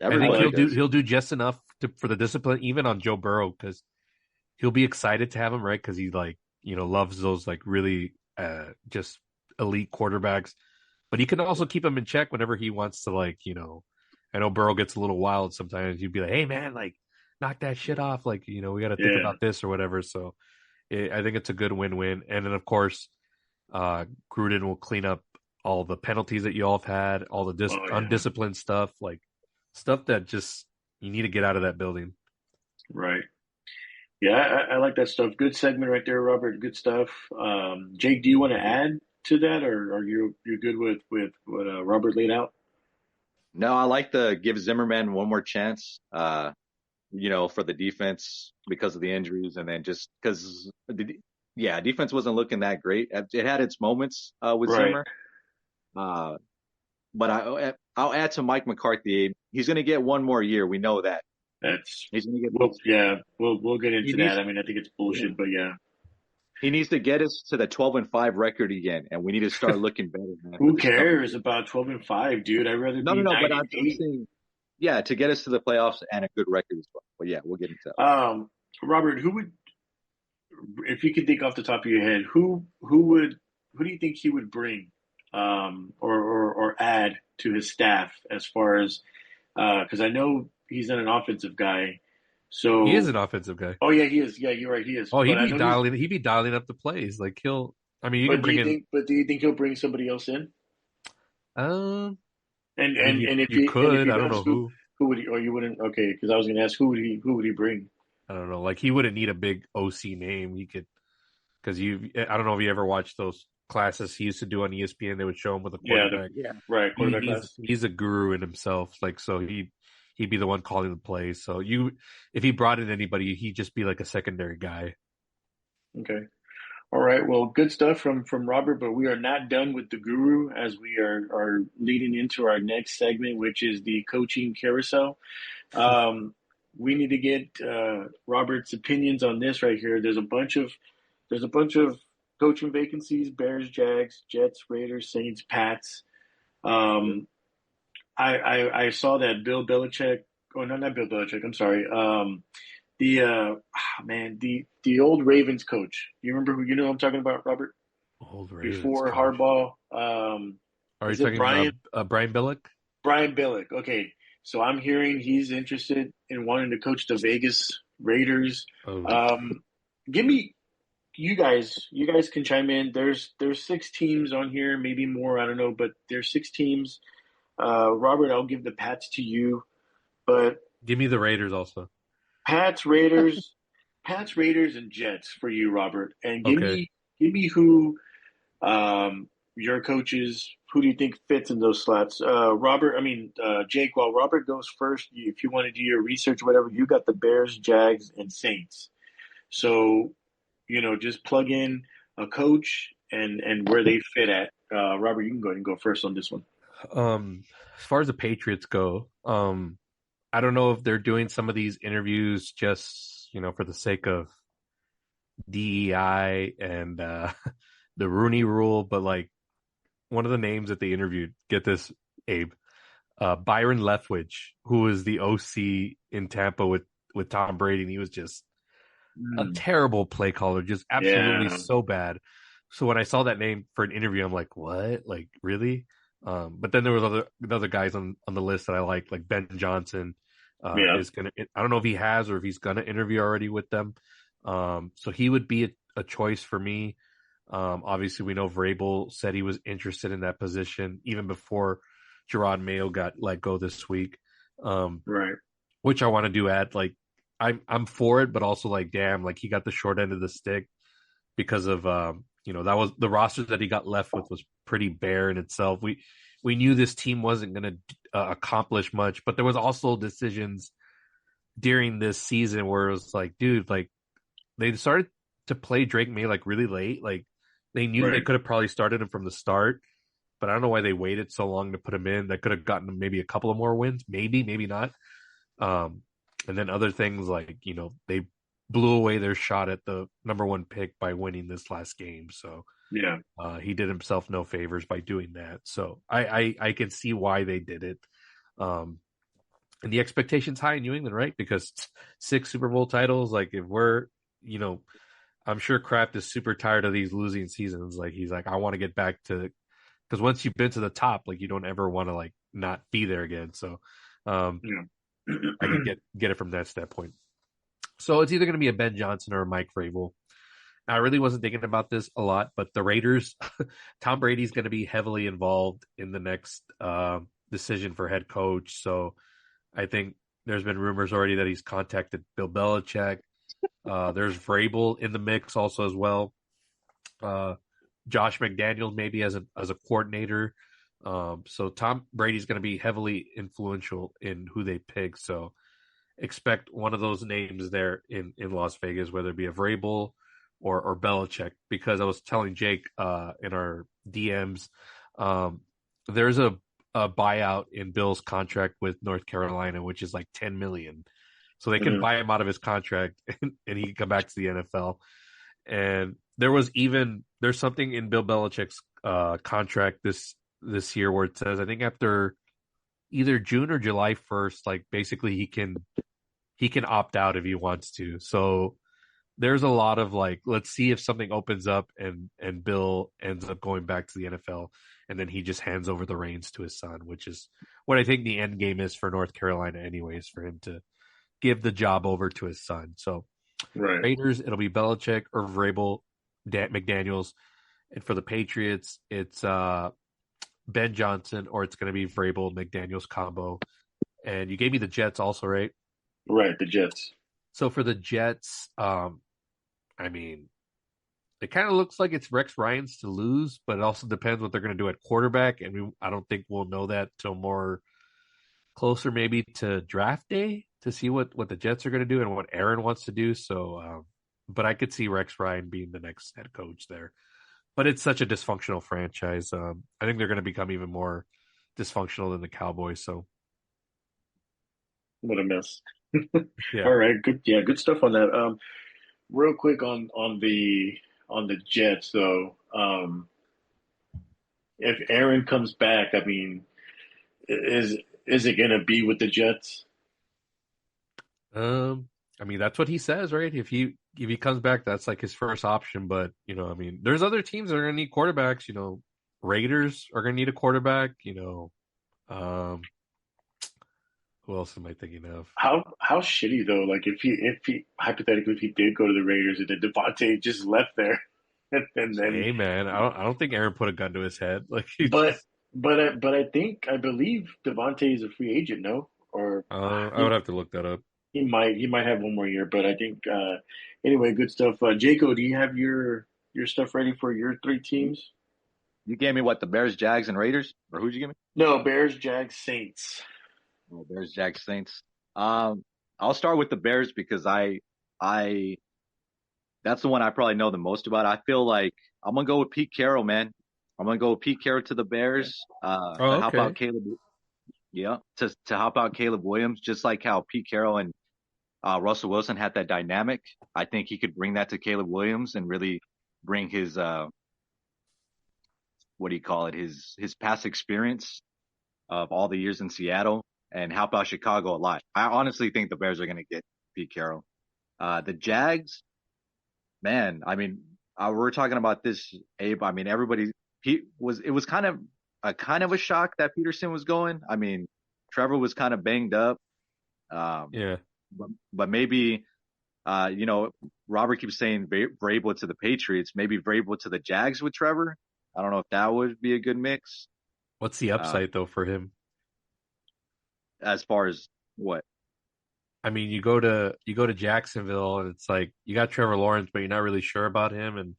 Speaker 1: I think he'll do just enough for the discipline, even on Joe Burrow, because he'll be excited to have him, right? Because he loves those really just elite quarterbacks, but he can also keep him in check whenever he wants to. I know Burrow gets a little wild sometimes. You'd be like, "Hey man, knock that shit off!" We got to think about this or whatever. So I think it's a good win-win. And then of course, Gruden will clean up all the penalties that you all have had, all the undisciplined stuff, stuff that just you need to get out of that building.
Speaker 2: Right. Yeah, I like that stuff. Good segment right there, Robert. Good stuff. Jake, do you want to add to that, or are you good with what Robert laid out?
Speaker 3: No, I like to give Zimmerman one more chance. For the defense because of the injuries, and then just because defense wasn't looking that great. It had its moments with
Speaker 2: Right.
Speaker 3: Zimmer, uh, but I'll add to Mike McCarthy. He's going to get one more year. We know that
Speaker 2: That's
Speaker 3: he's going to get.
Speaker 2: well, yeah. We'll get
Speaker 3: He
Speaker 2: into that.
Speaker 3: needs.
Speaker 2: I mean, I think it's
Speaker 3: Yeah.
Speaker 2: bullshit, but yeah.
Speaker 3: He needs to get us to the 12-5 record again, and we need to start looking better, man, for
Speaker 2: Who
Speaker 3: this coming
Speaker 2: cares
Speaker 3: year.
Speaker 2: about 12-5, dude? I'd rather
Speaker 3: No, no,
Speaker 2: be
Speaker 3: no. But
Speaker 2: nine
Speaker 3: I'm,
Speaker 2: and
Speaker 3: I'm
Speaker 2: eight.
Speaker 3: saying, yeah, to get us to the playoffs and a good record as well. But yeah, we'll get into that.
Speaker 2: Robert, who would, if you could think off the top of your head, who do you think he would bring, or add to his staff as far as, because I know he's not an offensive guy.
Speaker 1: He is
Speaker 2: So,
Speaker 1: an offensive guy.
Speaker 2: oh yeah, he is. Yeah, you're right, he is.
Speaker 1: Oh,
Speaker 2: But I know he's.
Speaker 1: he'd be dialing up the plays. Like he'll. I mean, you can bring in.
Speaker 2: But do you think he'll bring somebody else in?
Speaker 1: Um,
Speaker 2: And
Speaker 1: I mean,
Speaker 2: and
Speaker 1: you
Speaker 2: and if
Speaker 1: could.
Speaker 2: he
Speaker 1: I don't
Speaker 2: does,
Speaker 1: know who.
Speaker 2: who would he? Or you wouldn't? Okay, because I was going to ask who would he bring?
Speaker 1: I don't know. Like he wouldn't need a big OC name. He could because you. I don't know if you ever watched those classes he used to do on ESPN. They would show him with a
Speaker 2: Yeah,
Speaker 1: quarterback.
Speaker 2: right, quarterback class.
Speaker 1: He's a guru in himself. Like so he'd be the one calling the plays. So if he brought in anybody, he'd just be like a secondary guy.
Speaker 2: Okay. All right. Well, good stuff from Robert, but we are not done with the guru as we are leading into our next segment, which is the coaching carousel. Um, we need to get Robert's opinions on this right here. There's a bunch of coaching vacancies: Bears, Jags, Jets, Raiders, Saints, Pats. Um, I saw that Bill Belichick. Oh no, not Bill Belichick. I'm sorry. The old Ravens coach. You remember who who I'm talking about, Robert?
Speaker 1: Old Ravens
Speaker 2: Before
Speaker 1: coach.
Speaker 2: Harbaugh.
Speaker 1: Are you
Speaker 2: Is it
Speaker 1: talking about
Speaker 2: Brian?
Speaker 1: Brian Billick?
Speaker 2: Brian Billick. Okay. So I'm hearing he's interested in wanting to coach the Vegas Raiders.
Speaker 1: Oh,
Speaker 2: Um, give me you guys can chime in. There's six teams on here, maybe more, I don't know, but there's six teams. Robert, I'll give the Pats to you, but
Speaker 1: give me the Raiders also.
Speaker 2: Pats, Raiders, Pats, Raiders, and Jets for you, Robert. And
Speaker 1: Okay.
Speaker 2: give me who your coaches. Who do you think fits in those slots? Jake. While Robert goes first, if you want to do your research, or whatever, you got the Bears, Jags, and Saints. So just plug in a coach and where they fit at. Robert, you can go ahead and go first on this one.
Speaker 1: As far as the Patriots go, I don't know if they're doing some of these interviews just, for the sake of DEI and the Rooney Rule, but like one of the names that they interviewed, get this, Abe, Byron Leftwich, who was the OC in Tampa with Tom Brady, and he was just a terrible play caller, just absolutely so bad. So when I saw that name for an interview, I'm like, what? Like, really? But then there was other guys on the list that I like Ben Johnson is gonna. I don't know if he has or if he's gonna interview already with them. So he would be a choice for me. Obviously, we know Vrabel said he was interested in that position even before Gerard Mayo got let go this week.
Speaker 2: Right.
Speaker 1: Which I want to do at like I'm for it, but also like damn, like he got the short end of the stick because of that was the roster that he got left with was pretty bare in itself. We knew this team wasn't going to accomplish much, but there was also decisions during this season where it was like, dude, like they started to play Drake May like really late. Like they knew they could have probably started him from the start, but I don't know why they waited so long to put him in. That could have gotten maybe a couple of more wins, maybe not. And then other things like, they blew away their shot at the number one pick by winning this last game. So
Speaker 2: yeah,
Speaker 1: he did himself no favors by doing that. So I can see why they did it. And the expectation's high in New England, right? Because 6 Super Bowl titles, like if we're, I'm sure Kraft is super tired of these losing seasons. Like he's like, I want to get back to, because once you've been to the top, like you don't ever want to like not be there again. So I can get it from that standpoint. So it's either going to be a Ben Johnson or a Mike Vrabel. I really wasn't thinking about this a lot, but the Raiders, Tom Brady's going to be heavily involved in the next decision for head coach. So I think there's been rumors already that he's contacted Bill Belichick. There's Vrabel in the mix also as well. Josh McDaniels maybe as a coordinator. So Tom Brady's going to be heavily influential in who they pick. So expect one of those names there in Las Vegas, whether it be a Vrabel or Belichick. Because I was telling Jake in our DMs, there's a buyout in Bill's contract with North Carolina, which is like $10 million. So they can buy him out of his contract and he can come back to the NFL. And there's something in Bill Belichick's contract this year where it says, I think after either June or July 1st, like basically he can opt out if he wants to. So there's a lot of like, let's see if something opens up and Bill ends up going back to the NFL and then he just hands over the reins to his son, which is what I think the end game is for North Carolina anyways, for him to give the job over to his son. So Raiders, it'll be Belichick or Vrabel, McDaniels. And for the Patriots, it's Ben Johnson or it's going to be Vrabel, McDaniels combo. And you gave me the Jets also, right?
Speaker 2: Right, the Jets.
Speaker 1: So for the Jets, I mean, it kind of looks like it's Rex Ryan's to lose, but it also depends what they're going to do at quarterback. And I don't think we'll know that till more closer maybe to draft day to see what the Jets are going to do and what Aaron wants to do. So, but I could see Rex Ryan being the next head coach there. But it's such a dysfunctional franchise. I think they're going to become even more dysfunctional than the Cowboys. So,
Speaker 2: what a mess.
Speaker 1: yeah.
Speaker 2: All right, good. Yeah, good stuff on that. Real quick on the Jets though. If Aaron comes back, I mean, is it going to be with the Jets?
Speaker 1: I mean, that's what he says, right? If he comes back, that's like his first option. But I mean, there's other teams that are going to need quarterbacks. Raiders are going to need a quarterback. Who else am I thinking of?
Speaker 2: How shitty though? Like if he hypothetically if he did go to the Raiders and then Devontae just left there, and then
Speaker 1: hey man, I don't think Aaron put a gun to his head. Like,
Speaker 2: but I believe Devontae is a free agent, no? Or
Speaker 1: I would have to look that up.
Speaker 2: He might have one more year, but I think anyway, good stuff. Jaco, do you have your stuff ready for your three teams?
Speaker 3: You gave me what, the Bears, Jags, and Raiders, or who'd you give me?
Speaker 2: No, Bears, Jags, Saints.
Speaker 3: Oh, Bears, Jags, Saints. I'll start with the Bears because I that's the one I probably know the most about. I feel like I'm gonna go with Pete Carroll, man. I'm gonna go with Pete Carroll to the Bears. To help out Caleb. Yeah, to help out Caleb Williams, just like how Pete Carroll and Russell Wilson had that dynamic. I think he could bring that to Caleb Williams and really bring his what do you call it? His past experience of all the years in Seattle and help out Chicago a lot. I honestly think the Bears are going to get Pete Carroll. The Jags, man. I mean, we're talking about this, Abe. I mean, it was kind of a shock that Peterson was going. I mean, Trevor was kind of banged up.
Speaker 1: Yeah.
Speaker 3: But maybe, Robert keeps saying Vrabel to the Patriots, maybe Vrabel to the Jags with Trevor. I don't know if that would be a good mix.
Speaker 1: What's the upside though for him?
Speaker 3: As far as what?
Speaker 1: I mean, you go to Jacksonville and it's like you got Trevor Lawrence, but you're not really sure about him, and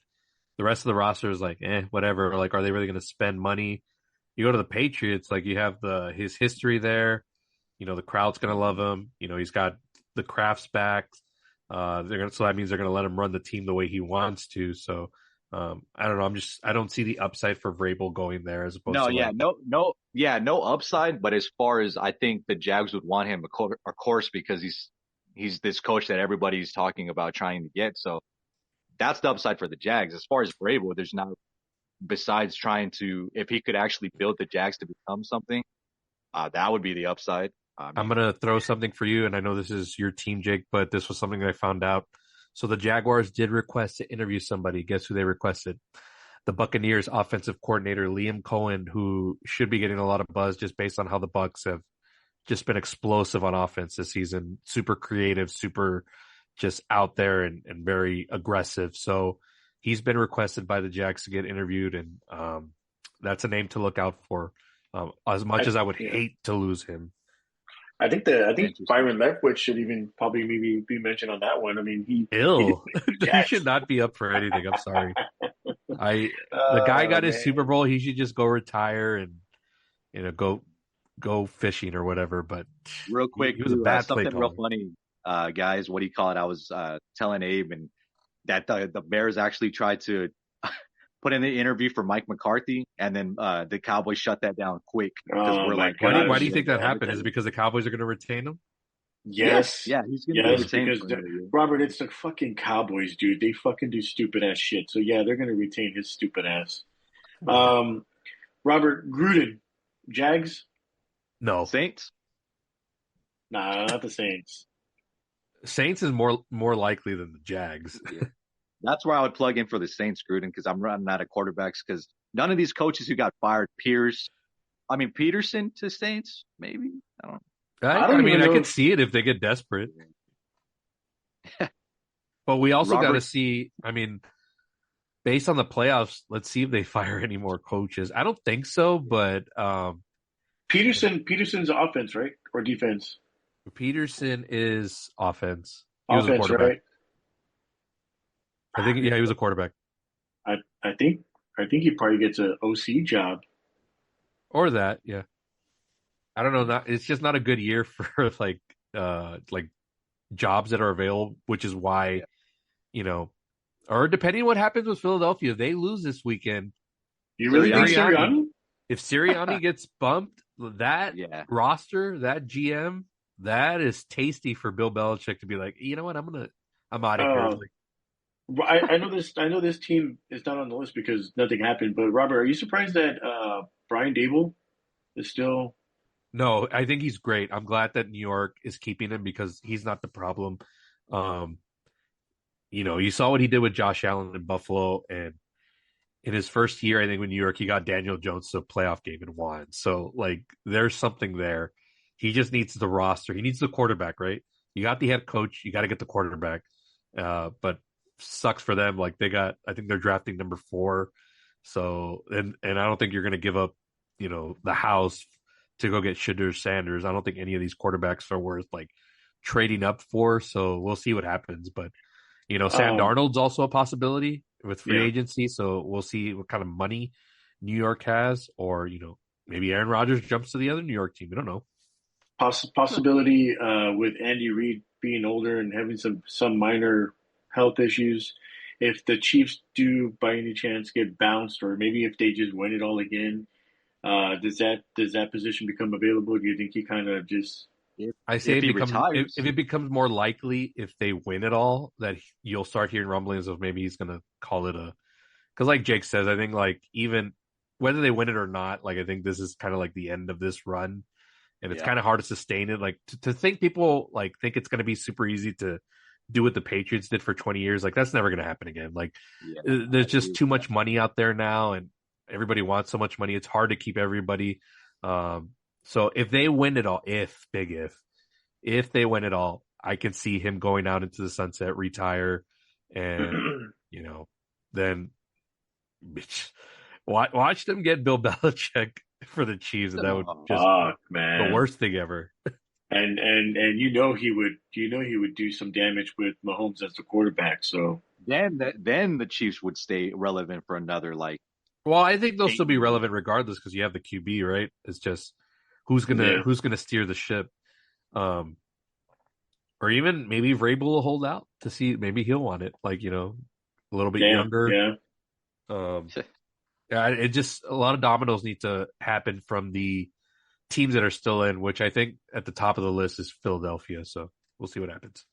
Speaker 1: the rest of the roster is like, whatever. Like, are they really going to spend money? You go to the Patriots, like you have his history there. The crowd's going to love him. He's got the Crafts back. So that means they're going to let him run the team the way he wants to. So I don't know. I don't see the upside for Vrabel going there as opposed to
Speaker 3: no upside. But as far as I think the Jags would want him, of course, because he's this coach that everybody's talking about trying to get. So that's the upside for the Jags. As far as Vrabel, there's not, besides trying to, if he could actually build the Jags to become something, that would be the upside.
Speaker 1: I'm going to throw something for you, and I know this is your team, Jake, but this was something I found out. So the Jaguars did request to interview somebody. Guess who they requested? The Buccaneers offensive coordinator, Liam Cohen, who should be getting a lot of buzz just based on how the Bucs have just been explosive on offense this season. Super creative, super just out there and very aggressive. So he's been requested by the Jags to get interviewed, and that's a name to look out for. As much as I would hate to lose him.
Speaker 2: I think
Speaker 3: Interesting.
Speaker 2: Byron Leftwich should even probably maybe be mentioned on that one. I mean, he did
Speaker 1: Ill.
Speaker 2: play for the
Speaker 1: He should
Speaker 2: Jags.
Speaker 1: not be up for anything. I'm sorry. I the guy
Speaker 2: Oh
Speaker 1: got his Super
Speaker 2: man.
Speaker 1: Bowl. He should just go retire and go fishing or whatever. But
Speaker 3: Real quick,
Speaker 1: he was a
Speaker 3: too,
Speaker 1: bad play
Speaker 3: something real
Speaker 1: caller.
Speaker 3: funny, guys. What do you call it? I was telling Abe and that the Bears actually tried to put in the interview for Mike McCarthy, and then the Cowboys shut that down quick because
Speaker 2: Oh
Speaker 3: we're
Speaker 2: my
Speaker 3: like,
Speaker 1: Why do
Speaker 3: hey,
Speaker 1: why do
Speaker 2: gosh.
Speaker 1: you think that happened? Is it
Speaker 3: everything.
Speaker 1: because the Cowboys are going to retain him?
Speaker 3: Yes,
Speaker 2: Yes.
Speaker 3: yeah, he's going to be
Speaker 2: Yes,
Speaker 3: retained
Speaker 2: because
Speaker 3: for another year.
Speaker 2: Robert, it's the fucking Cowboys, dude. They fucking do stupid ass shit. So yeah, they're gonna retain his stupid ass. Um, Robert Gruden, Jags?
Speaker 1: No,
Speaker 3: Saints.
Speaker 2: Nah, not the Saints.
Speaker 1: Saints is more likely than the Jags.
Speaker 3: Yeah, that's where I would plug in for the Saints, Gruden, because I'm running out of quarterbacks. Because none of these coaches who got fired, Peterson to Saints, maybe I don't
Speaker 2: I
Speaker 1: I
Speaker 2: don't
Speaker 1: mean,
Speaker 2: even
Speaker 1: I
Speaker 2: know
Speaker 1: could
Speaker 2: if
Speaker 1: see it if they get desperate,
Speaker 3: know.
Speaker 1: but we also got to
Speaker 3: Robert,
Speaker 1: see. I mean, based on the playoffs, let's see if they fire any more coaches. I don't think so, but
Speaker 2: Peterson's offense, right? Or defense?
Speaker 1: Peterson is offense. He was a
Speaker 2: Offense,
Speaker 1: quarterback.
Speaker 2: right?
Speaker 1: I think, yeah, he was a quarterback.
Speaker 2: I I think I think he probably gets a OC job.
Speaker 1: Or that, yeah. I don't know. Not it's just not a good year for like jobs that are available, which is why
Speaker 3: yeah,
Speaker 1: you know, or depending on what happens with Philadelphia, if they lose this weekend,
Speaker 2: You really think
Speaker 3: Sirianni,
Speaker 1: Sirianni,
Speaker 2: Sirianni?
Speaker 1: if Sirianni gets bumped, that
Speaker 3: yeah,
Speaker 1: roster, that GM, that is tasty for Bill Belichick to be like, you know what, I'm out of here.
Speaker 2: Uh,
Speaker 1: Like,
Speaker 2: I know this team is not on the list because nothing happened. But Robert, are you surprised that Brian Dable is still?
Speaker 1: no, I think he's great. I'm glad that New York is keeping him because he's not the problem. Um, you saw what he did with Josh Allen in Buffalo, and in his first year, I think with New York, he got Daniel Jones to a playoff game and won. So like, there's something there. He just needs the roster. He needs the quarterback, right? You got the head coach. You got to get the quarterback. But sucks for them. Like I think they're drafting number 4. So and I don't think you're going to give up, the house to go get Shedeur Sanders. I don't think any of these quarterbacks are worth like trading up for. So we'll see what happens. But Sam
Speaker 2: Um,
Speaker 1: Darnold's also a possibility with free
Speaker 2: yeah,
Speaker 1: agency, so we'll see what kind of money New York has, or maybe Aaron Rodgers jumps to the other New York team. We don't know.
Speaker 2: possibility with Andy Reid being older and having some minor health issues. If the Chiefs do by any chance get bounced, or maybe if they just win it all again, does that position become available? Do you think he kind of just
Speaker 3: if
Speaker 1: I say
Speaker 3: if
Speaker 1: it
Speaker 3: he
Speaker 1: becomes if
Speaker 3: retires,
Speaker 1: it becomes more likely if they win it all that you'll start hearing rumblings of maybe he's gonna call it a because like Jake says, I think like even whether they win it or not, like I think this is kind of like the end of this run, and it's
Speaker 3: yeah,
Speaker 1: kind of hard to sustain it. Like to think people like think it's gonna be super easy to do what the Patriots did for 20 years, like that's never gonna happen again. Like
Speaker 3: yeah, I
Speaker 1: there's
Speaker 3: agree
Speaker 1: just
Speaker 3: with
Speaker 1: too
Speaker 3: that.
Speaker 1: much money out there now, and everybody wants so much money. It's hard to keep everybody. Um, so if they win it all, if they win it all, I can see him going out into the sunset, retire, and you know, then watch them get Bill Belichick for the Chiefs, and that would
Speaker 3: Oh,
Speaker 1: just
Speaker 2: fuck,
Speaker 1: the
Speaker 2: man?
Speaker 1: worst thing ever.
Speaker 2: And he would do some damage with Mahomes as the quarterback. So
Speaker 3: then the Chiefs would stay relevant for another like
Speaker 1: Well, I think they'll still be
Speaker 3: 8 years.
Speaker 1: relevant regardless because you have the QB, right? It's just
Speaker 2: yeah,
Speaker 1: who's gonna steer the ship, um, or even maybe Vrabel will hold out to see maybe he'll want it, like a little bit
Speaker 2: damn,
Speaker 1: younger.
Speaker 2: yeah.
Speaker 1: Um, yeah, it just a lot of dominoes need to happen from the teams that are still in, which I think at the top of the list is Philadelphia. So we'll see what happens.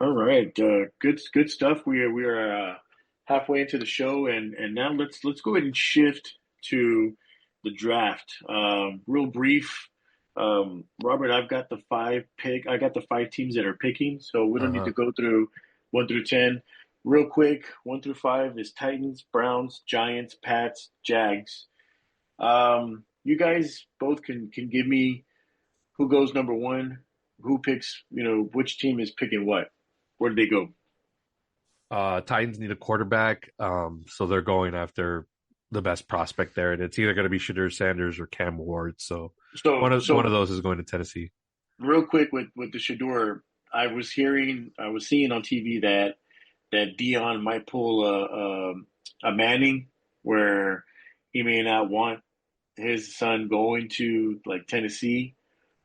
Speaker 2: All right, good stuff. We are halfway into the show, and now let's go ahead and shift to the draft. Real brief, Robert. I got the 5 teams that are picking, so we don't need to
Speaker 1: Uh-huh.
Speaker 2: go through 1 through 10. Real quick, 1 through 5 is Titans, Browns, Giants, Pats, Jags. You guys both can give me who goes number one, who picks, which team is picking what. Where did they go?
Speaker 1: Titans need a quarterback, so they're going after the best prospect there, and it's either going to be Shadur Sanders or Cam Ward. So
Speaker 2: So
Speaker 1: one of
Speaker 2: so
Speaker 1: those is going to Tennessee.
Speaker 2: real quick with the Shador, I was seeing on TV that Dion might pull a Manning where he may not want his son going to like Tennessee.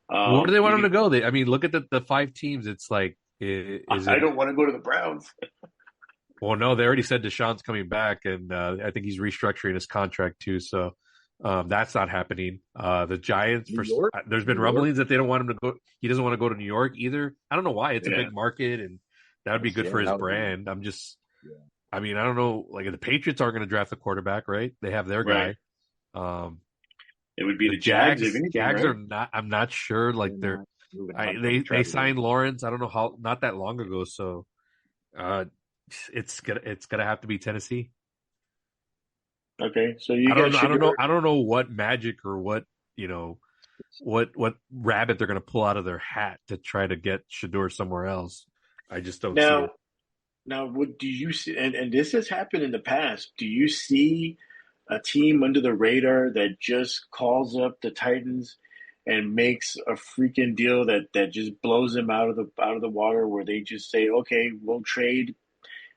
Speaker 1: Where do they
Speaker 2: Do
Speaker 1: want him
Speaker 2: you
Speaker 1: to go? I mean, look at the five teams. It's like,
Speaker 2: think
Speaker 1: is
Speaker 2: I
Speaker 1: it?
Speaker 2: don't want to go to the Browns?
Speaker 1: Well, no, they already said Deshaun's coming back, and I think he's restructuring his contract too. So that's not happening. The Giants,
Speaker 3: New York,
Speaker 1: there's been
Speaker 3: New York.
Speaker 1: rumblings that they don't want him to go. He doesn't want to go to New York either. I don't know why. It's a
Speaker 2: Yeah,
Speaker 1: big market, and that would be good for his
Speaker 3: That would be,
Speaker 1: brand. I'm just,
Speaker 3: yeah.
Speaker 1: I mean, I don't know. Like the Patriots aren't going to draft a quarterback, right? They have their
Speaker 2: right.
Speaker 1: guy. Um,
Speaker 2: It would be
Speaker 1: the
Speaker 2: the Jags if anything,
Speaker 1: Jags
Speaker 2: right?
Speaker 1: are not. I'm not sure. Like
Speaker 3: They're
Speaker 1: they're,
Speaker 3: not moving on from
Speaker 1: they
Speaker 3: Travis.
Speaker 1: signed Lawrence. I don't know how. Not that long ago. So uh, it's gonna have to be Tennessee.
Speaker 2: Okay, so you got Shador.
Speaker 1: I don't know what magic or what you know what rabbit they're gonna pull out of their hat to try to get Shador somewhere else. I just don't see
Speaker 2: Now,
Speaker 1: it.
Speaker 2: now, what do you see? And this has happened in the past. Do you see a team under the radar that just calls up the Titans and makes a freaking deal that just blows them out of the water, where they just say, "Okay, we'll trade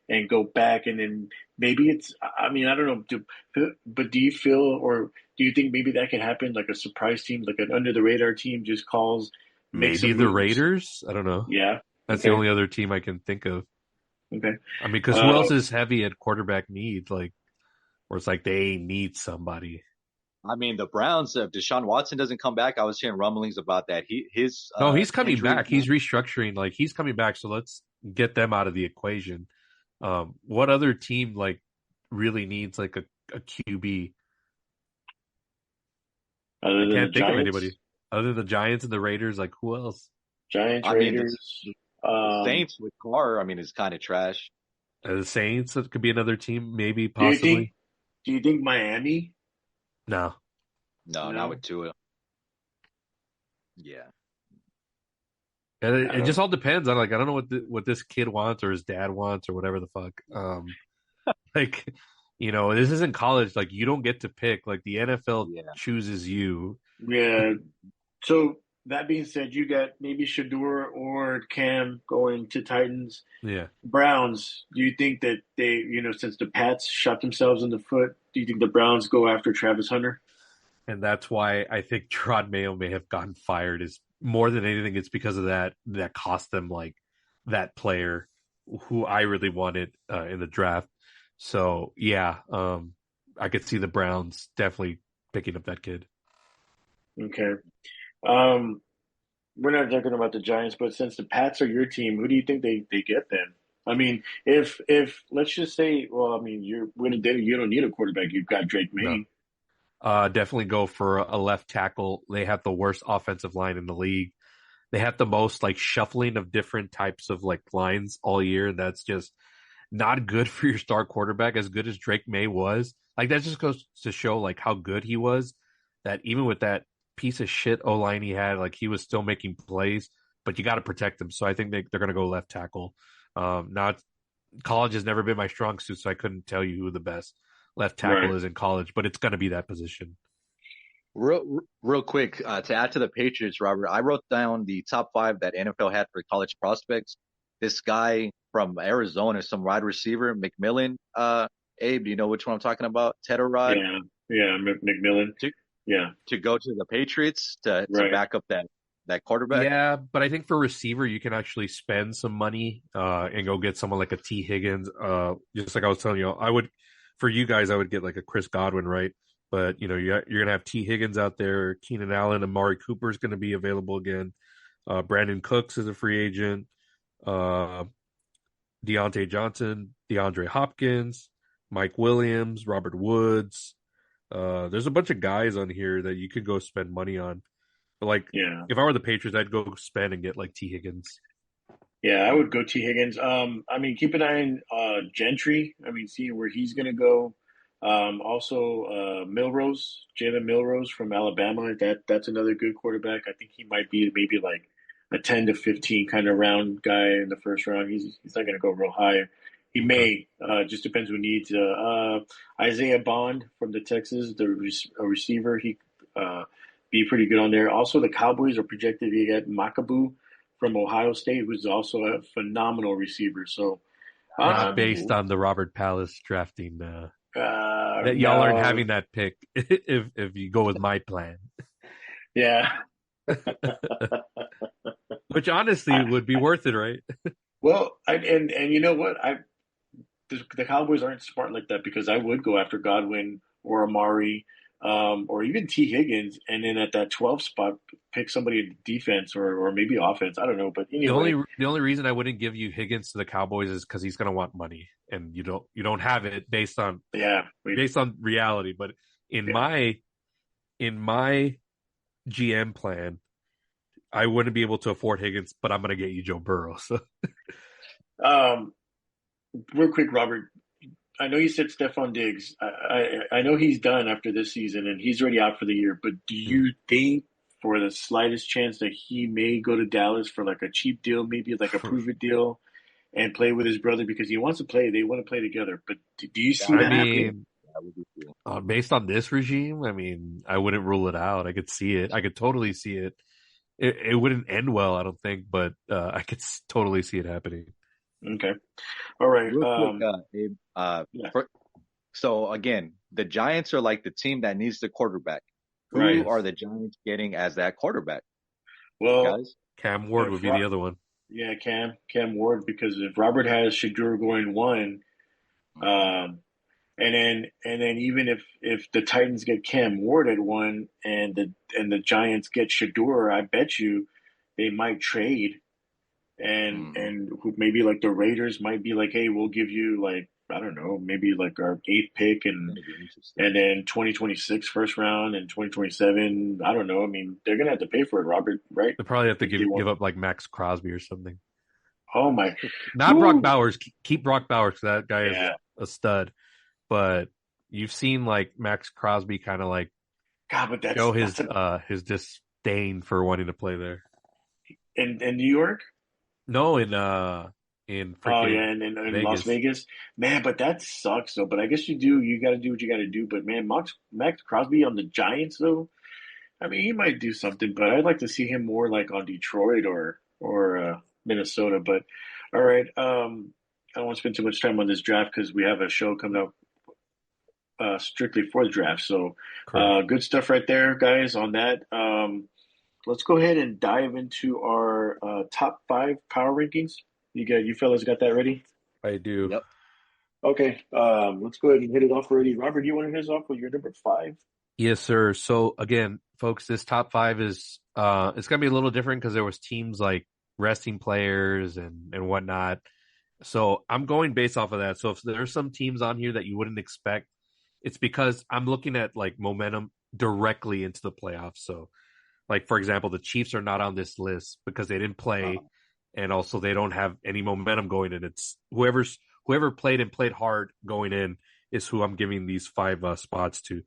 Speaker 2: and go back," and then maybe it's. I mean, I don't know. But do you feel, or do you think maybe that can happen? Like a surprise team, like an under the radar team, just calls, makes
Speaker 1: Maybe
Speaker 2: some
Speaker 1: the
Speaker 2: moves.
Speaker 1: Raiders. I don't know.
Speaker 2: Yeah.
Speaker 1: That's the
Speaker 2: Okay.
Speaker 1: only other team I can think of.
Speaker 2: Okay.
Speaker 1: I mean, because who
Speaker 2: Uh,
Speaker 1: else is heavy at quarterback need? Like, where it's like they need somebody.
Speaker 3: I mean, the Browns, if Deshaun Watson doesn't come back, I was hearing rumblings about that. His
Speaker 1: No, he's coming
Speaker 3: injury is
Speaker 1: back. He's
Speaker 3: not.
Speaker 1: restructuring. Like he's coming back. So let's get them out of the equation. What other team like really needs like a QB? I
Speaker 2: other than the
Speaker 1: can't think of
Speaker 2: Giants.
Speaker 1: anybody other than the Giants and the Raiders. Like who else?
Speaker 2: Giants,
Speaker 3: I mean,
Speaker 2: Raiders.
Speaker 3: the Saints with Carr, I mean, is kind of trash.
Speaker 1: The Saints. It could be another team, maybe,
Speaker 2: Do you think?
Speaker 1: possibly.
Speaker 2: Do you think Miami?
Speaker 1: No,
Speaker 3: No, not with
Speaker 2: No,
Speaker 3: Tua. Yeah.
Speaker 1: and
Speaker 2: I
Speaker 1: it just
Speaker 2: don't.
Speaker 1: all depends on like I don't know what this kid wants or his dad wants or whatever the fuck. Like this isn't college. Like you don't get to pick. Like the NFL
Speaker 3: Yeah.
Speaker 1: chooses you.
Speaker 2: Yeah. So that being said, you got maybe Shador or Cam going to Titans.
Speaker 1: Yeah.
Speaker 2: Browns. Do you think that they, since the Pats shot themselves in the foot, do you think the Browns go after Travis Hunter?
Speaker 1: And that's why I think Trod Mayo may have gotten fired. Is more than anything, it's because of that cost them like that player who I really wanted in the draft. So yeah, I could see the Browns definitely picking up that kid.
Speaker 2: Okay. Um, we're not talking about the Giants, but since the Pats are your team, who do you think they get then? I mean, if let's just say, well, I mean, you don't need a quarterback. You've got Drake
Speaker 1: No,
Speaker 2: May.
Speaker 1: definitely go for a left tackle. They have the worst offensive line in the league. They have the most like shuffling of different types of like lines all year, and that's just not good for your star quarterback. As good as Drake May was, like that just goes to show like how good he was. That even with that piece of shit O line he had, like he was still making plays. But you got to protect him. So I think they're going to go left tackle. Not college has never been my strong suit, so I couldn't tell you who the best left tackle
Speaker 2: Right.
Speaker 1: is in college. But it's going to be that position.
Speaker 3: Real quick, to add to the Patriots, Robert, I wrote down the top five that NFL had for college prospects. This guy from Arizona, some wide receiver, McMillan. Abe, do you know which one I'm talking about? Tedorod
Speaker 2: Yeah. Yeah. McMillan.
Speaker 3: to
Speaker 2: Yeah.
Speaker 3: to go to the Patriots to
Speaker 2: Right.
Speaker 3: back up that quarterback.
Speaker 1: Yeah, but I think for receiver, you can actually spend some money and go get someone like a T. Higgins. Just like I was telling you, I would, for you guys, I would get like a Chris Godwin, right? But you're gonna have T. Higgins out there, Keenan Allen, Amari Cooper is gonna be available again. Brandon Cooks is a free agent. Uh, Deontay Johnson, DeAndre Hopkins, Mike Williams, Robert Woods. There's a bunch of guys on here that you could go spend money on. But like,
Speaker 2: Yeah.
Speaker 1: if I were the Patriots, I'd go spend and get like T. Higgins.
Speaker 2: Yeah. I would go T Higgins. I mean, keep an eye on Gentry. I mean, see where he's gonna go. Also, Milrose, Jalen Milrose from Alabama. That's another good quarterback. I think he might be maybe like a 10 to 15 kind of round guy in the first round. He's not going to go real high. He
Speaker 1: Okay.
Speaker 2: may. Just depends who needs. Isaiah Bond from the Texans, a receiver, he be pretty good on there. Also, the Cowboys are projected to get Makabu from Ohio State, who's also a phenomenal receiver. So,
Speaker 1: Not
Speaker 2: um,
Speaker 1: based on the Robert Palace drafting. That y'all aren't
Speaker 2: no,
Speaker 1: having that pick if you go with my plan,
Speaker 2: yeah.
Speaker 1: which honestly would be worth it, right?
Speaker 2: Well, and you know what? The Cowboys aren't smart like that because I would go after Godwin or Amari, or even T. Higgins, and then at that 12 spot, pick somebody in defense or maybe offense. I don't know, but
Speaker 1: The
Speaker 2: anyway,
Speaker 1: only reason I wouldn't give you Higgins to the Cowboys is because he's going to want money, and you don't have it
Speaker 2: yeah,
Speaker 1: based on reality. But in
Speaker 2: yeah.
Speaker 1: my GM plan, I wouldn't be able to afford Higgins, but I'm going to get you Joe Burrow. So
Speaker 2: Um, real quick, Robert. I know you said Stephon Diggs. I know he's done after this season and he's already out for the year. But do you think, for the slightest chance, that he may go to Dallas for like a cheap deal, maybe like a prove it deal, and play with his brother because he wants to play? They want to play together. But do you see
Speaker 3: That
Speaker 1: I
Speaker 2: that
Speaker 3: would be
Speaker 2: happening?
Speaker 3: cool.
Speaker 1: mean,
Speaker 3: That would be cool.
Speaker 1: based on this regime, I mean, I wouldn't rule it out. I could see it. I could totally see it. It wouldn't end well, I don't think, but I could totally see it happening.
Speaker 2: Okay. All right.
Speaker 3: Real quick, Abe,
Speaker 2: Yeah.
Speaker 3: so again, the Giants are like the team that needs the quarterback.
Speaker 2: Right.
Speaker 3: Who are
Speaker 1: Yes.
Speaker 3: the Giants getting as that quarterback,
Speaker 2: Well,
Speaker 3: guys?
Speaker 1: Cam Ward would
Speaker 2: if
Speaker 1: be the other one.
Speaker 2: yeah, Cam Ward, because if Robert has Shadur going one, um, and then even if the Titans get Cam Ward at one and the Giants get Shadur, I bet you they might trade
Speaker 3: Mm-hmm.
Speaker 2: and maybe like the Raiders might be like, hey, we'll give you like, I don't know, maybe like our eighth pick and
Speaker 3: Gonna be interesting.
Speaker 2: and then 2026 first round and 2027. I don't know. I mean, they're gonna have to pay for it, Robert, right?
Speaker 1: They probably have to
Speaker 2: If they want.
Speaker 1: give up like Max Crosby or something.
Speaker 2: Oh my,
Speaker 1: Not Brock
Speaker 2: woo,
Speaker 1: Bowers. Keep Brock Bowers. 'Cause that guy is
Speaker 2: yeah.
Speaker 1: a stud. But you've seen like Max Crosby kind of like
Speaker 2: God, but
Speaker 1: show
Speaker 2: that's a
Speaker 1: his disdain for wanting to play there.
Speaker 2: in New York.
Speaker 1: No, in
Speaker 2: Oh yeah,
Speaker 1: freaking
Speaker 2: and in Las
Speaker 1: Vegas.
Speaker 2: Vegas, man. But that sucks though. But I guess you do. You got to do what you got to do. But man, Max Crosby on the Giants though. I mean, he might do something, but I'd like to see him more like on Detroit or Minnesota. But all right, I don't want to spend too much time on this draft because we have a show coming up strictly for the draft. So
Speaker 1: Correct.
Speaker 2: good stuff right there, guys. On that, let's go ahead and dive into our top five power rankings. You fellas got that ready?
Speaker 1: I do.
Speaker 3: Yep.
Speaker 2: Okay, let's go ahead and hit it off already. Robert, you want to hit us off with your number five?
Speaker 1: Yes, sir. So again, folks, this top five is it's gonna be a little different because there was teams like resting players and whatnot. So I'm going based off of that. So if there's some teams on here that you wouldn't expect, it's because I'm looking at like momentum directly into the playoffs. So like for example, the Chiefs are not on this list because they didn't
Speaker 3: Uh,
Speaker 1: play, and also they don't have any momentum going in. It's whoever played and played hard going in is who I'm giving these five spots to.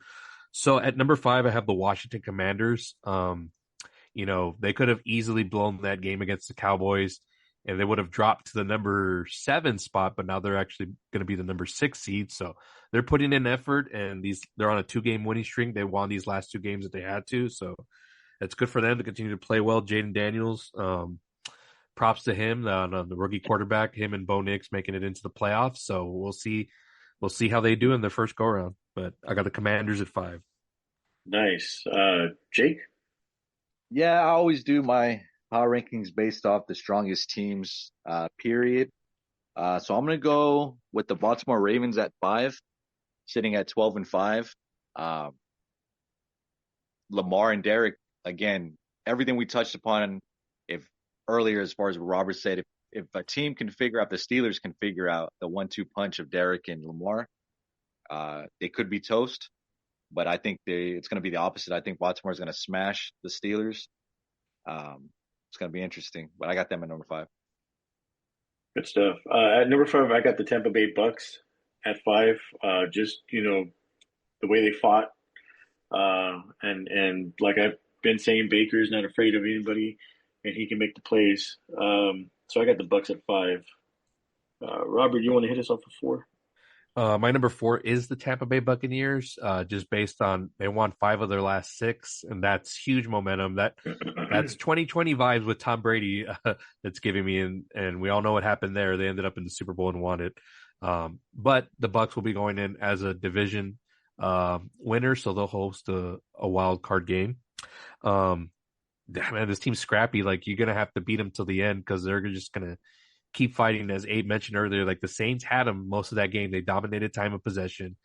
Speaker 1: So at number five, I have the Washington Commanders. They could have easily blown that game against the Cowboys, and they would have dropped to the number seven spot. But now they're actually going to be the number six seed. So they're putting in effort, and they're on a 2-game winning streak. They won these last two games that they had to. So it's good for them to continue to play well. Jaden Daniels, props to him, the rookie quarterback. Him and Bo Nix making it into the playoffs. So we'll see. We'll see how they do in their first go round. But I got the Commanders at five.
Speaker 2: Nice, Jake.
Speaker 3: yeah, I always do my power rankings based off the strongest teams, period. So I'm gonna go with the Baltimore Ravens at 5, sitting at 12-5. Um, Lamar and Derek, again, everything we touched upon if earlier as far as what Robert said, if a team can figure out, the Steelers can figure out the 1-2 punch of Derek and Lamar, they could be toast. But I think it's going to be the opposite. I think Baltimore is going to smash the Steelers. It's going to be interesting. But I got them at number 5.
Speaker 2: Good stuff. At number five, I got the Tampa Bay Bucks at five. Just the way they fought, and like I've been saying, Baker's not afraid of anybody, and he can make the plays. So I got the Bucks at five. Robert, you want to hit us off for four?
Speaker 1: My number four is the Tampa Bay Buccaneers, just based on they won 5 of their last 6, and that's huge momentum. That's 2020 vibes with Tom Brady that's giving me, and we all know what happened there. They ended up in the Super Bowl and won it. But the Bucs will be going in as a division winner, so they'll host a wild card game. Man, this team's scrappy. Like, you're gonna have to beat them till the end because they're just gonna keep fighting. As Abe mentioned earlier, like the Saints had them most of that game. They dominated time of possession.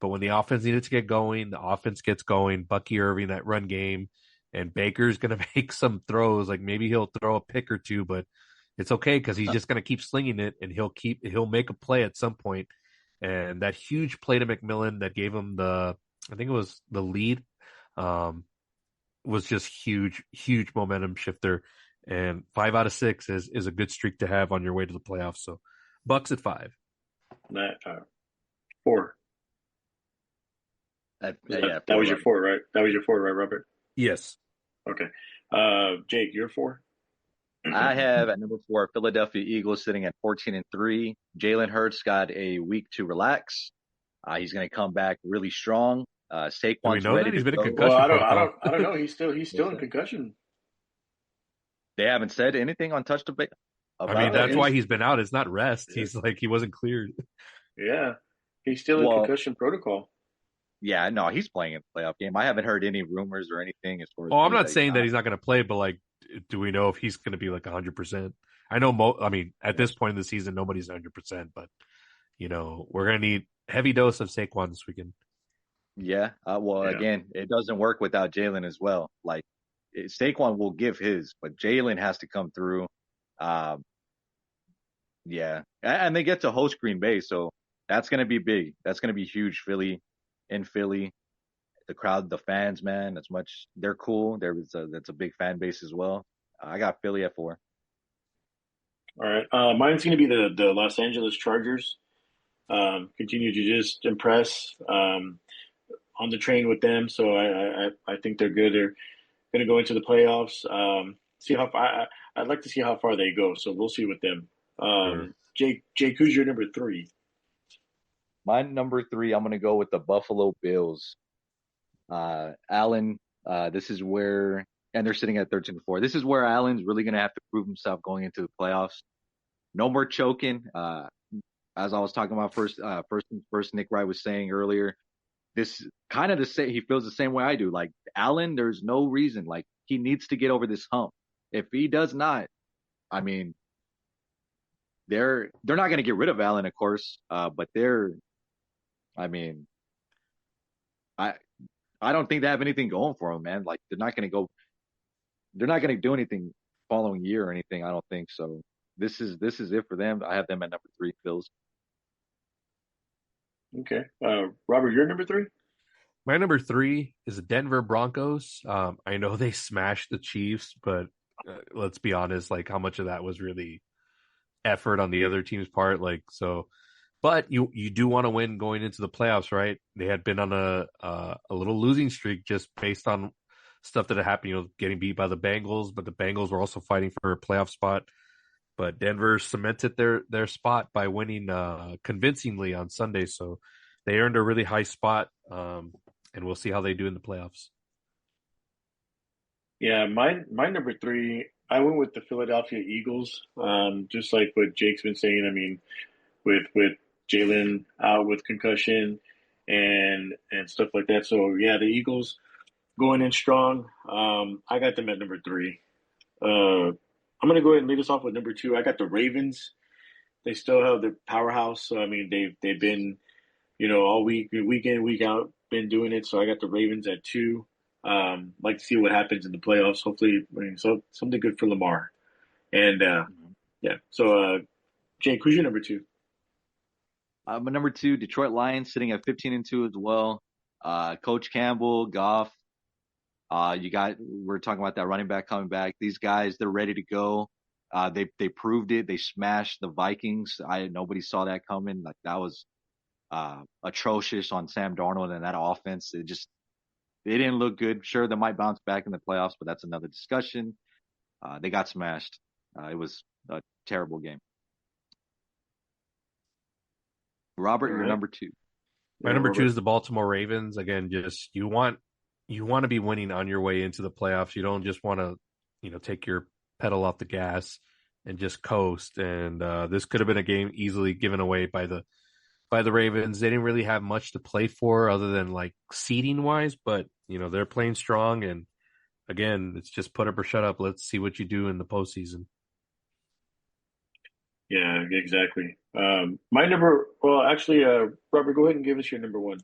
Speaker 1: But when the offense needed to get going, the offense gets going. Bucky Irving, that run game, and Baker's going to make some throws. Like, maybe he'll throw a pick or two, but it's okay because he's just going to keep slinging it, and he'll make a play at some point. And that huge play to McMillan that gave him I think it was the lead, was just huge momentum shifter. And 5 out of 6 is a good streak to have on your way to the playoffs. So Bucks at 5.
Speaker 2: That, 4.
Speaker 3: Yeah,
Speaker 2: that was your 4, right? That was your 4, right, Robert?
Speaker 1: Yes.
Speaker 2: Okay. Jake, your 4?
Speaker 3: I have at number 4 Philadelphia Eagles sitting at 14-3. Jalen Hurts got a week to relax. He's going to come back really strong. Saquon's
Speaker 1: Do we know
Speaker 3: ready
Speaker 1: that he's
Speaker 3: to
Speaker 1: been
Speaker 3: go.
Speaker 1: in concussion protocol?
Speaker 2: I don't know. He's still in concussion.
Speaker 3: They haven't said anything on Touch Debate.
Speaker 1: I mean, that's why he's been out. It's not rest. Yeah. He's like, he wasn't cleared.
Speaker 2: Yeah. He's still in concussion protocol.
Speaker 3: Yeah, no, he's playing in the playoff game. I haven't heard any rumors or anything as far as.
Speaker 1: Oh, I'm not saying that he's not going to play, but like, do we know if he's going to be like 100%? I know. I mean, at this point in the season, nobody's 100%, but you know, we're going to need heavy dose of Saquon this weekend.
Speaker 3: Yeah. Again, it doesn't work without Jalen as well. Like, Saquon will give his, but Jalen has to come through. Yeah, and they get to host Green Bay, so that's going to be big. That's going to be huge. In Philly, the crowd, the fans, man, they're cool. That's a big fan base as well. I got Philly at 4.
Speaker 2: All right, mine's going to be the Los Angeles Chargers. Continue to just impress on the train with them. So I think they're good. They're going to go into the playoffs. See how far. I'd like to see how far they go. So we'll see with them. Sure. Jake, who's your number 3?
Speaker 3: My number 3, I'm going to go with the Buffalo Bills. Allen, this is where, and they're sitting at 13-4. This is where Allen's really going to have to prove himself going into the playoffs. No more choking. As I was talking about first, Nick Wright was saying earlier, this kind of the same. He feels the same way I do. Like, Allen, there's no reason. Like, he needs to get over this hump. If he does not, I mean, they're not going to get rid of Allen, of course, but I mean, I don't think they have anything going for them, man. Like, they're not going to do anything following year or anything. I don't think so. This is it for them. I have them at number 3, Bills.
Speaker 2: Okay. Robert, your number 3?
Speaker 1: My number 3 is the Denver Broncos. I know they smashed the Chiefs, but let's be honest, like, how much of that was really effort on the other team's part? Like, so, but you do want to win going into the playoffs, right? They had been on a little losing streak just based on stuff that had happened, you know, getting beat by the Bengals, but the Bengals were also fighting for a playoff spot. But Denver cemented their spot by winning convincingly on Sunday, so they earned a really high spot, and we'll see how they do in the playoffs.
Speaker 2: Yeah, my number 3, I went with the Philadelphia Eagles. Just like what Jake's been saying. I mean, with Jalen out with concussion and stuff like that. So yeah, the Eagles going in strong. I got them at number 3. I'm going to go ahead and lead us off with number 2. I got the Ravens. They still have the powerhouse. So, I mean, they've been, you know, all week in, week out, been doing it. So I got the Ravens at 2. Like to see what happens in the playoffs. Hopefully, so something good for Lamar. And, yeah. So, Jake, who's your number 2?
Speaker 3: My number 2, Detroit Lions, sitting at 15-2 as well. Coach Campbell, Goff. We're talking about that running back coming back. These guys, they're ready to go. They proved it. They smashed the Vikings. Nobody saw that coming. Like, that was atrocious on Sam Darnold and that offense. They didn't look good. Sure, they might bounce back in the playoffs, but that's another discussion. They got smashed. It was a terrible game. Robert,
Speaker 2: All
Speaker 3: you're
Speaker 2: right.
Speaker 3: number 2.
Speaker 1: My
Speaker 2: Yeah,
Speaker 1: number 2
Speaker 2: Robert.
Speaker 1: is the Baltimore Ravens. Again, just you want to be winning on your way into the playoffs. You don't just want to, take your pedal off the gas and just coast. And this could have been a game easily given away by the Ravens. They didn't really have much to play for other than like seeding wise, but they're playing strong. And again, it's just put up or shut up. Let's see what you do in the postseason.
Speaker 2: Yeah, exactly. My number. Well, actually, Robert, go ahead and give us your number one.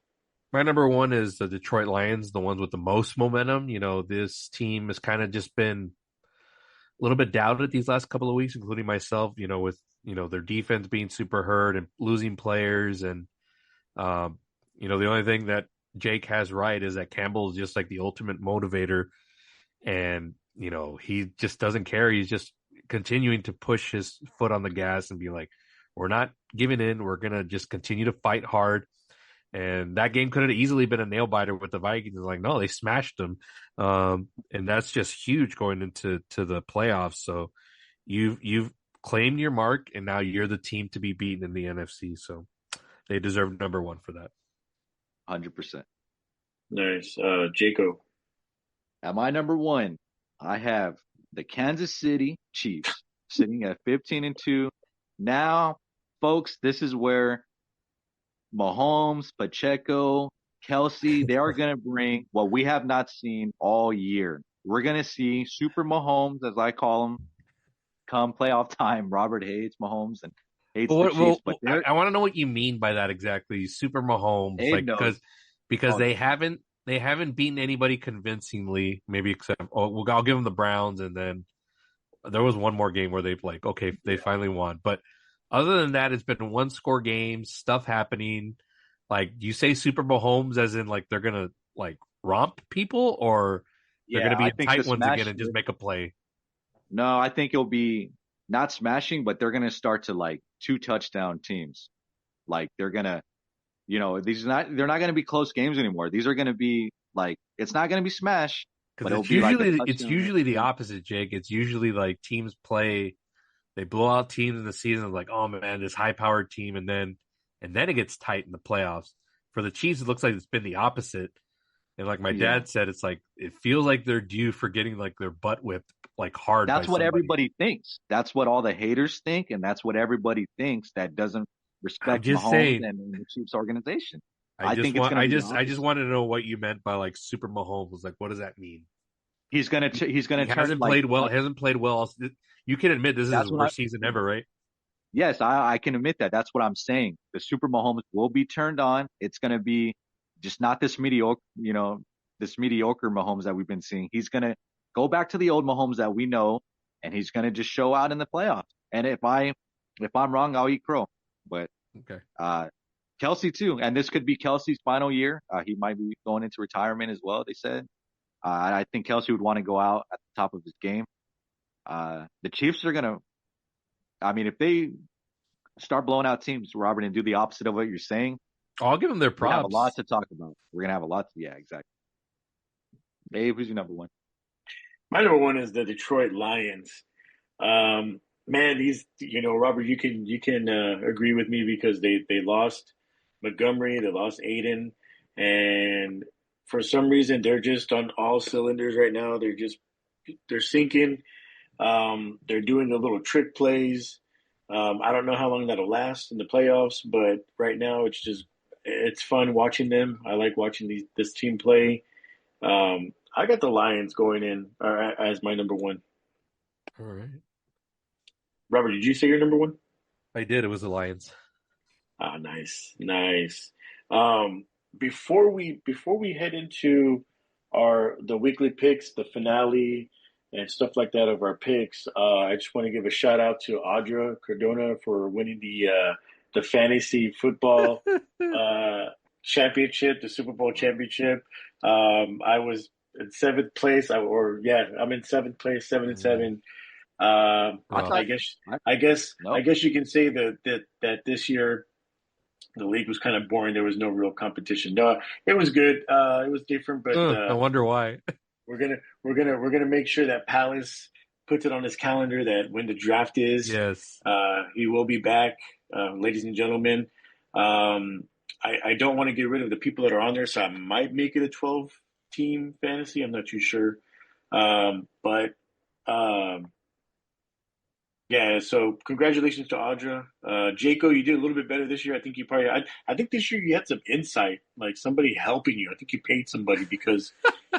Speaker 1: My number 1 is the Detroit Lions, the ones with the most momentum. This team has kind of just been a little bit doubted these last couple of weeks, including myself, with, their defense being super hurt and losing players. And, the only thing that Jake has right is that Campbell is just like the ultimate motivator. And, he just doesn't care. He's just continuing to push his foot on the gas and be like, we're not giving in. We're going to just continue to fight hard. And that game could have easily been a nail biter with the Vikings. Like, no, they smashed them, and that's just huge going into the playoffs. So you've claimed your mark, and now you're the team to be beaten in the NFC. So they deserve number 1 for that.
Speaker 3: 100%.
Speaker 2: Nice, Jaco.
Speaker 3: At my number 1, I have the Kansas City Chiefs sitting at 15-2. Now, folks, this is where Mahomes, Pacheco, Kelsey, they are going to bring what we have not seen all year. We're going to see Super Mahomes, as I call him, come playoff time. Robert hates Mahomes and hates the Chiefs. But
Speaker 1: I want to know what you mean by that exactly. Super Mahomes, like because they haven't beaten anybody convincingly, maybe except I'll give them the Browns, and then there was one more game where they've they finally won, but. Other than that, it's been 1-score games, stuff happening. Like, you say Super Mahomes as in, like, they're going to, like, romp people, or they're going to be in tight ones again and just make a play?
Speaker 3: No, I think it'll be not smashing, but they're going to start to, like, 2-touchdown teams. Like, they're going to, they're not going to be close games anymore. These are going to be, like, it's not going to be smash, but it'll be like a touchdown.
Speaker 1: It's usually the opposite, Jake. It's usually, like, teams play. They blow out teams in the season, like, oh man, this high-powered team, and then it gets tight in the playoffs. For the Chiefs, it looks like it's been the opposite. And like my dad said, it's like it feels like they're due for getting like their butt whipped like hard.
Speaker 3: That's what everybody thinks. That's what all the haters think, and that's what everybody thinks that doesn't respect Mahomes and the Chiefs organization.
Speaker 1: I just wanted to know what you meant by like Super Mahomes. Like, what does that mean?
Speaker 3: He hasn't
Speaker 1: played well. Hasn't played well. You can admit this is his worst season ever, right?
Speaker 3: Yes, I can admit that. That's what I'm saying. The Super Mahomes will be turned on. It's going to be just not this mediocre, this mediocre Mahomes that we've been seeing. He's going to go back to the old Mahomes that we know, and he's going to just show out in the playoffs. And if I'm wrong, I'll eat crow. But Kelsey too, and this could be Kelsey's final year. He might be going into retirement as well. They said. I think Kelsey would want to go out at the top of his game. The Chiefs are going to, I mean, if they start blowing out teams, Robert, and do the opposite of what you're saying,
Speaker 1: I'll give them their props.
Speaker 3: We have a lot to talk about. We're going to have a lot to, yeah, exactly. Dave, who's your number 1?
Speaker 2: My number 1 is the Detroit Lions. Man, these, Robert, you can agree with me because they lost Montgomery, they lost Aiden, and for some reason they're just on all cylinders right now. They're sinking. They're doing the little trick plays. I don't know how long that'll last in the playoffs, but right now it's fun watching them. I like watching this team play. I got the Lions going in as my number 1.
Speaker 1: All right.
Speaker 2: Robert, did you say your number 1?
Speaker 1: I did. It was the Lions.
Speaker 2: Ah, nice. Before we head into the weekly picks, the finale, and stuff like that of our picks, I just want to give a shout out to Audra Cardona for winning the fantasy football championship, the Super Bowl championship. I was in 7th place. I'm in 7th place, 7-7. I guess you can say that this year the league was kind of boring. There was no real competition. No, it was good. It was different, but
Speaker 1: I wonder why.
Speaker 2: We're gonna make sure that Palace puts it on his calendar that when the draft is,
Speaker 1: yes,
Speaker 2: he will be back, ladies and gentlemen. I don't want to get rid of the people that are on there, so I might make it a 12-team fantasy. I'm not too sure. But yeah, so congratulations to Audra. Jaco, you did a little bit better this year. I think this year you had some insight, like somebody helping you. I think you paid somebody because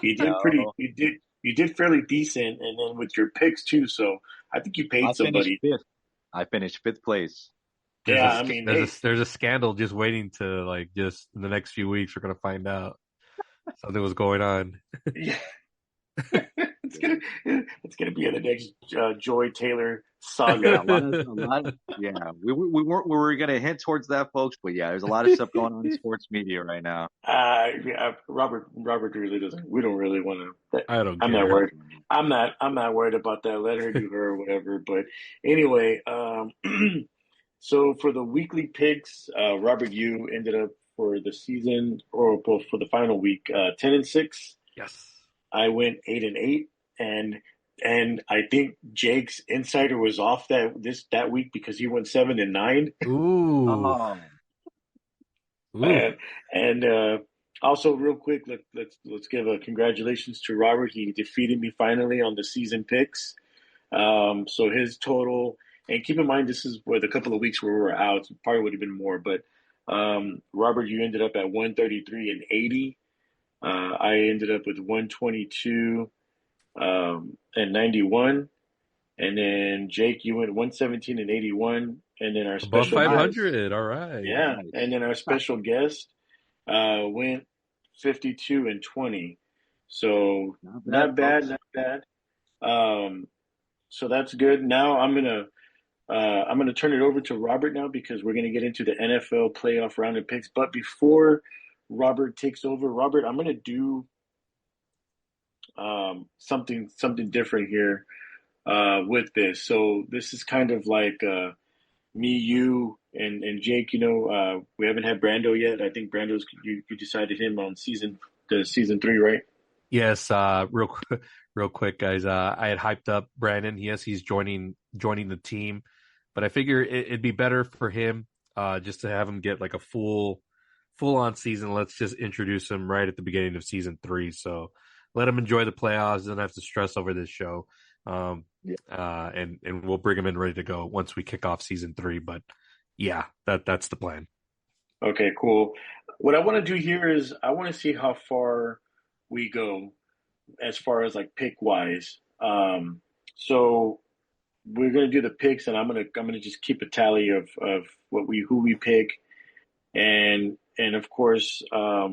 Speaker 3: No,
Speaker 2: you did fairly decent, and then with your picks too. So I think you
Speaker 3: I
Speaker 2: paid
Speaker 3: finished
Speaker 2: somebody.
Speaker 3: fifth. I finished fifth place.
Speaker 2: Yeah, I mean, hey,
Speaker 1: There's a scandal just waiting to like just in the next few weeks we're gonna find out something was going on.
Speaker 2: yeah, it's gonna it's gonna be in the next Joy Taylor
Speaker 3: Yeah,
Speaker 2: saga.
Speaker 3: a lot of, yeah. We were gonna hint towards that, folks, but yeah, there's a lot of stuff going on in sports media right now.
Speaker 2: Yeah, Robert really doesn't. We don't really want to.
Speaker 1: I don't
Speaker 2: I'm not
Speaker 1: care.
Speaker 2: worried. I'm not worried about that. Let her do her or whatever. But anyway, so for the weekly picks, Robert, you ended up for the season or well, for the final week, 10-6.
Speaker 1: Yes.
Speaker 2: I went 8-8, and I think Jake's insider was off that week because he went 7-9.
Speaker 1: Ooh.
Speaker 3: Oh,
Speaker 1: Ooh.
Speaker 2: And also, real quick, let's give a congratulations to Robert. He defeated me finally on the season picks. So his total, and keep in mind, this is with a couple of weeks where we were out. So probably would have been more, but Robert, you ended up at 133-80. I ended up with 122 and 91. And then Jake, you went 117-81. And then our
Speaker 1: Above
Speaker 2: special guest,
Speaker 1: 500. All right.
Speaker 2: yeah.
Speaker 3: nice.
Speaker 2: And then our special guest went 52-20. So
Speaker 3: Not bad,
Speaker 2: not bad,
Speaker 3: folks.
Speaker 2: not bad. Um, so that's good. Now I'm gonna turn it over to Robert now because we're gonna get into the NFL playoff round of picks. But before Robert takes over, Robert, I'm gonna do something different here with this. So this is kind of like me, you, and Jake. We haven't had Brando yet. I think Brando's you decided him on season 3, right?
Speaker 1: Yes, real quick, guys. I had hyped up Brandon. Yes, he's joining the team, but I figure it'd be better for him just to have him get like a full on season. Let's just introduce him right at the beginning of season 3. So let him enjoy the playoffs. Doesn't have to stress over this show.
Speaker 3: Yeah.
Speaker 1: And we'll bring him in ready to go once we kick off season 3. But yeah, that's the plan.
Speaker 2: Okay, cool. What I want to do here is I want to see how far we go as far as like pick wise. So we're gonna do the picks, and I'm gonna just keep a tally of who we pick, and of course, let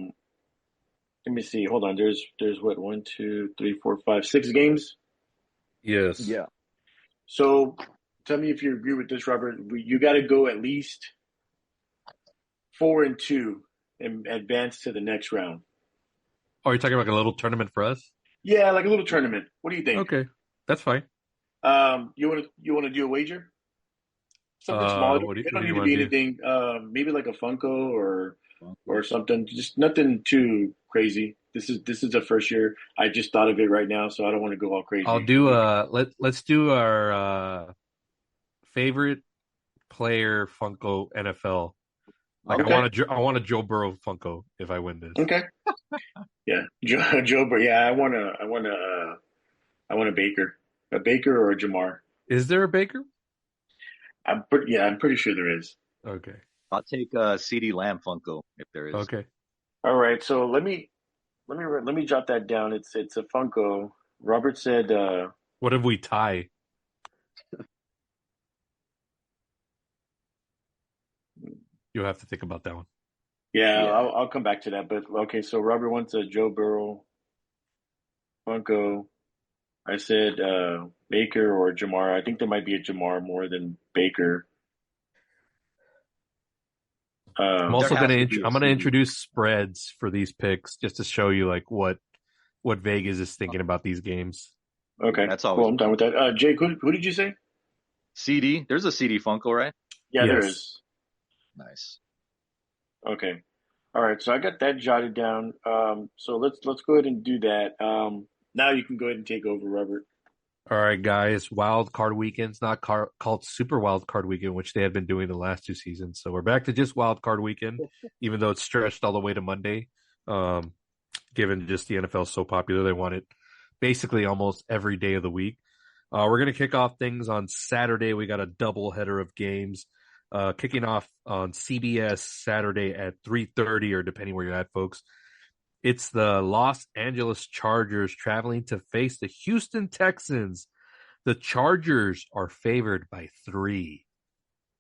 Speaker 2: me see. Hold on. There's what, 1, 2, 3, 4, 5, 6 games.
Speaker 1: Yes.
Speaker 3: Yeah.
Speaker 2: So tell me if you agree with this, Robert. You got to go at least 4-2 and advance to the next round.
Speaker 1: Oh, you're talking about like a little tournament for us?
Speaker 2: Yeah, like a little tournament. What do you think?
Speaker 1: Okay, that's fine.
Speaker 2: You want to do a wager? Something small. It
Speaker 1: What
Speaker 2: don't
Speaker 1: do you
Speaker 2: need to
Speaker 1: want
Speaker 2: be
Speaker 1: to do?
Speaker 2: anything. Maybe like a Funko or
Speaker 3: Funko.
Speaker 2: something. Just nothing too crazy. This is the first year. I just thought of it right now, so I don't want to go all
Speaker 1: I'll
Speaker 2: crazy.
Speaker 1: do let's do our favorite player Funko NFL. Like
Speaker 3: Okay.
Speaker 2: Okay.
Speaker 1: I want a Joe Burrow Funko if I win this.
Speaker 2: Okay. Yeah. Joe. But yeah, I want a Baker or a Jamar.
Speaker 1: Is there a Baker?
Speaker 2: I'm pretty sure there is.
Speaker 1: Okay.
Speaker 3: I'll take CD Lamb Funko if there is.
Speaker 1: Okay.
Speaker 2: All right. So let me jot that down. It's a Funko. Robert said.
Speaker 1: What if we tie? You'll have to think about that one.
Speaker 2: Yeah,
Speaker 3: Yeah.
Speaker 2: I'll come back to that. But okay, so Robert wants a Joe Burrow Funko. I said Baker or Jamar. I think there might be a Jamar more than Baker.
Speaker 1: I'm
Speaker 2: Um,
Speaker 3: There
Speaker 1: also
Speaker 3: has to be a
Speaker 1: I'm gonna
Speaker 3: CD.
Speaker 1: introduce spreads for these picks just to show you like what Vegas is thinking about these games.
Speaker 3: Yeah,
Speaker 2: okay,
Speaker 3: that's
Speaker 2: cool.
Speaker 3: always
Speaker 2: I'm done with that. Jake, who did you say?
Speaker 3: CD. There's a CD Funko, right?
Speaker 2: Yeah, there
Speaker 1: Yes.
Speaker 2: is.
Speaker 3: Nice.
Speaker 2: Okay. All right. So I got that jotted down. So let's go ahead and do that. Now you can go ahead and take over, Robert.
Speaker 1: All right, guys. Wild card weekend's not called Super Wild Card Weekend, which they have been doing the last 2 seasons. So we're back to just Wild Card Weekend, even though it's stretched all the way to Monday. Um, Given just the NFL is so popular, they want it basically almost every day of the week. We're going to kick off things on Saturday. We got a double header of games kicking off on CBS Saturday at 3:30, or depending where you're at, folks. It's the Los Angeles Chargers traveling to face the Houston Texans. The Chargers are favored by 3.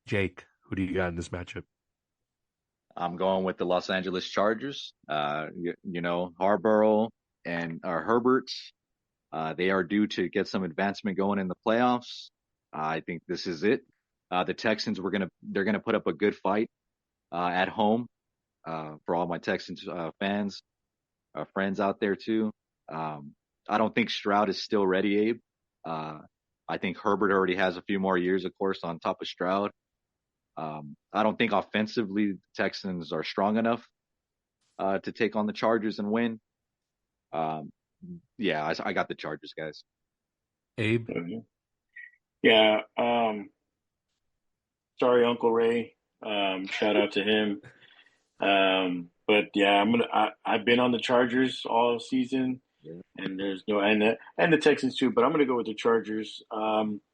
Speaker 1: Jake, who do you got in this matchup?
Speaker 3: I'm going with the Los Angeles Chargers. Harborough and Herbert, they are due to get some advancement going in the playoffs. I think this is it. The Texans they're gonna put up a good fight at home for all my Texans fans, friends out there too. I don't think Stroud is still ready, Abe. I think Herbert already has a few more years, of course, on top of Stroud. I don't think offensively the Texans are strong enough to take on the Chargers and win. I got the Chargers, guys.
Speaker 1: Abe?
Speaker 2: Yeah. Sorry, Uncle Ray. Shout out to him. But yeah, I've been on the Chargers all season, and there's no and the Texans too. But I'm gonna go with the Chargers.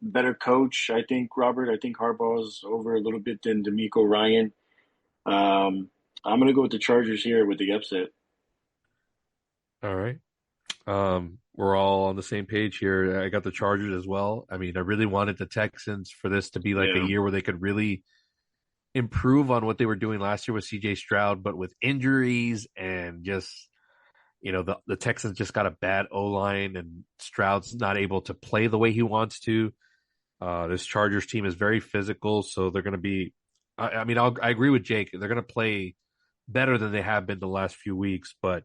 Speaker 2: Better coach, I think. Robert, I think Harbaugh's over a little bit than D'Amico Ryan. I'm gonna go with the Chargers here with the upset.
Speaker 1: All right. We're all on the same page here. I got the Chargers as well. I mean, I really wanted the Texans for this to be like a year where they could really improve on what they were doing last year with CJ Stroud, but with injuries and just, the Texans just got a bad O-line and Stroud's not able to play the way he wants to. This Chargers team is very physical, so they're going to be, I agree with Jake. They're going to play better than they have been the last few weeks, but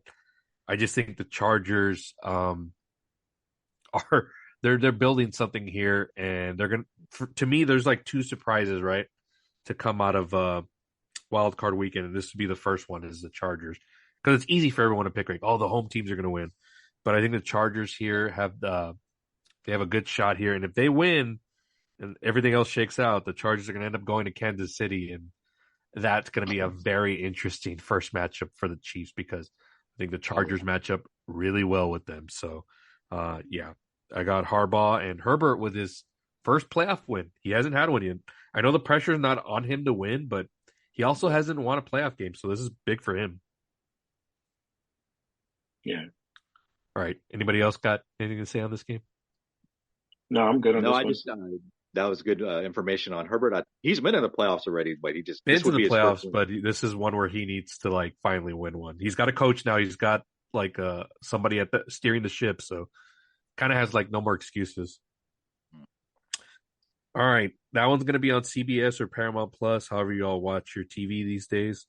Speaker 1: I just think the Chargers they're building something here, and they're going to me, there's like 2 surprises, right, to come out of wild card weekend, and this would be the first one is the Chargers, because it's easy for everyone to pick like, the home teams are going to win, but I think the Chargers here they have a good shot here, and if they win and everything else shakes out, the Chargers are going to end up going to Kansas City, and that's going to be a very interesting first matchup for the Chiefs, because I think the Chargers match up really well with them. So, I got Harbaugh and Herbert with his first playoff win. He hasn't had one yet. I know the pressure is not on him to win, but he also hasn't won a playoff game, so this is big for him.
Speaker 2: Yeah.
Speaker 1: All right. Anybody else got anything to say on this game?
Speaker 2: No, I'm good on this one.
Speaker 3: Just that was good information on Herbert. He's been in the playoffs already, but he just
Speaker 1: been to the playoffs. But this is one where he needs to finally win one. He's got a coach now. He's got somebody steering the ship, so kind of has no more excuses. All right, that one's going to be on CBS or Paramount Plus, however you all watch your TV these days.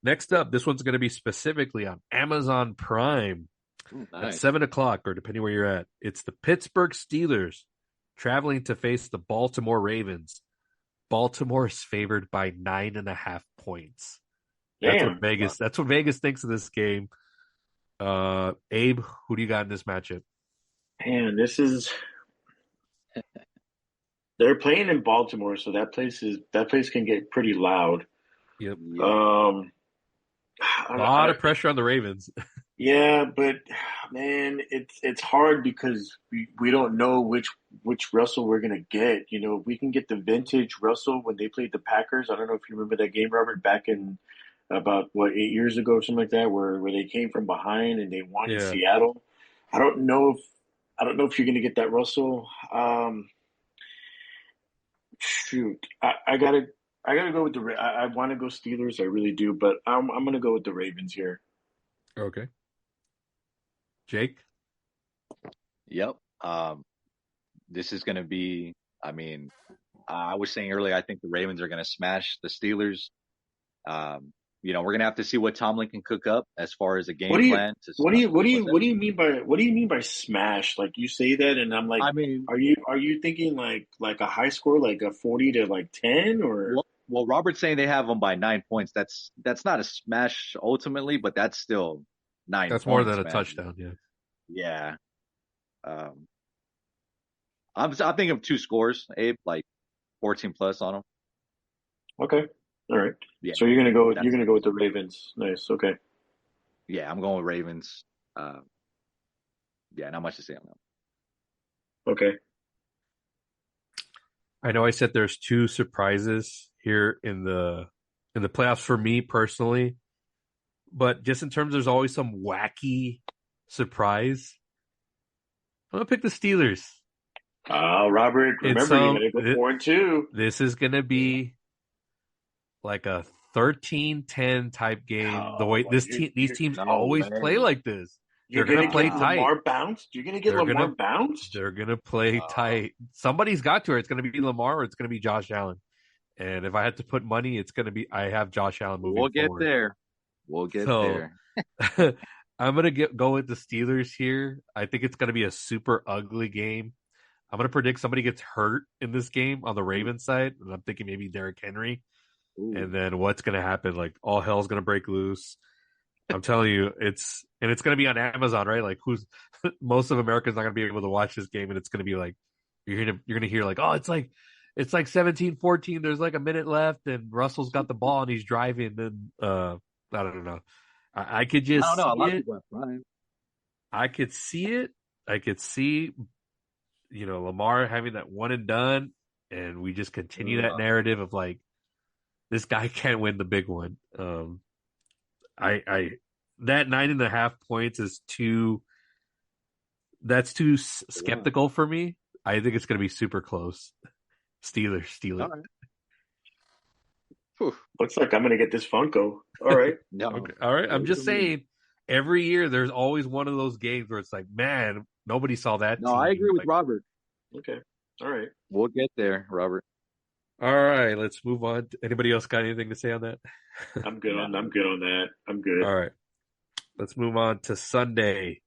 Speaker 1: Next up, this one's going to be specifically on Amazon Prime at 7:00, or depending where you're at. It's the Pittsburgh Steelers traveling to face the Baltimore Ravens. Baltimore is favored by 9.5 points.
Speaker 2: Damn.
Speaker 1: That's what Vegas thinks of this game. Abe, who do you got in this matchup?
Speaker 2: Man, they're playing in Baltimore, so that place can get pretty loud.
Speaker 1: Yep.
Speaker 2: A
Speaker 1: lot of pressure on the Ravens.
Speaker 2: Yeah, but man, it's hard because we don't know which Russell we're gonna get. We can get the vintage Russell when they played the Packers. I don't know if you remember that game, Robert, back in about 8 years ago or something like that, where they came from behind and they won in Seattle. I don't know if you're gonna get that Russell. Shoot, I gotta go with I want to go Steelers, I really do, but I'm gonna go with the Ravens here.
Speaker 1: Okay. Jake?
Speaker 3: Yep. This is going to be, I was saying earlier, I think the Ravens are going to smash the Steelers. We're going to have to see what Tomlin can cook up as far as a game plan.
Speaker 2: What do you mean by smash? Like, you say that and I'm like, are you thinking like a high score, like a 40 to 10, or?
Speaker 3: Well, Robert's saying they have them by 9 points. That's not a smash ultimately, but that's still 9
Speaker 1: That's
Speaker 3: points.
Speaker 1: more than a touchdown, yeah.
Speaker 3: Yeah. I'm thinking of 2 scores, Abe, like 14 plus on them.
Speaker 2: Okay. All right.
Speaker 3: Yeah,
Speaker 2: So you're gonna go with the Ravens. Nice. Okay.
Speaker 3: yeah, I'm going with Ravens. Uh, yeah, not much to say on that.
Speaker 2: Okay.
Speaker 1: I know I said there's 2 surprises here in the playoffs for me personally, but just in terms, there's always some wacky surprise. I'm gonna pick the Steelers.
Speaker 2: Robert,
Speaker 1: It's
Speaker 2: remember you gotta go 4-2.
Speaker 1: this is gonna be like a 13-10 type game. The
Speaker 2: Oh,
Speaker 1: way
Speaker 2: well,
Speaker 1: these teams
Speaker 3: No
Speaker 1: always play
Speaker 3: way.
Speaker 1: like this.
Speaker 2: you're
Speaker 1: They're gonna
Speaker 2: gonna
Speaker 1: play
Speaker 2: get
Speaker 1: tight.
Speaker 2: Lamar bounced? You're gonna get
Speaker 1: They're
Speaker 2: Lamar
Speaker 1: gonna
Speaker 2: bounced?
Speaker 1: they're gonna play tight. Somebody's got to. It's gonna be Lamar or it's gonna be Josh Allen. And if I had to put money, it's gonna be I have Josh Allen moving
Speaker 3: We'll get
Speaker 1: forward.
Speaker 3: there. We'll get
Speaker 1: So
Speaker 3: there.
Speaker 1: I'm gonna go with the Steelers here. I think it's gonna be a super ugly game. I'm gonna predict somebody gets hurt in this game on the Ravens side, and I'm thinking maybe Derrick Henry.
Speaker 3: Ooh.
Speaker 1: And then what's gonna happen? Like all hell's gonna break loose. I'm telling you, it's gonna be on Amazon, right? Like who's most of America's not gonna be able to watch this game, and it's gonna be like you're gonna hear like, oh, it's like 17-14. There's like a minute left, and Russell's got the ball and he's driving. And I don't know. I could
Speaker 3: I
Speaker 1: just
Speaker 3: don't know. A
Speaker 1: see
Speaker 3: lot of
Speaker 1: it.
Speaker 3: people have fun.
Speaker 1: I could see it. I could see, Lamar having that one and done, and we just continue that narrative of like this guy can't win the big one. I that 9.5 points is too. That's too skeptical for me. I think it's going to be super close. Steelers, steal it.
Speaker 3: All right.
Speaker 2: Looks like I'm gonna get this Funko. All right.
Speaker 3: No.
Speaker 1: Okay. All right. I'm just saying. Every year, there's always one of those games where it's like, man, nobody saw that.
Speaker 3: No,
Speaker 1: team.
Speaker 3: I agree with
Speaker 1: Like,
Speaker 3: Robert.
Speaker 2: Okay. All right.
Speaker 3: We'll get there, Robert.
Speaker 1: all right, let's move on. Anybody else got anything to say on that?
Speaker 2: I'm good on that. I'm good.
Speaker 1: All right. Let's move on to Sunday.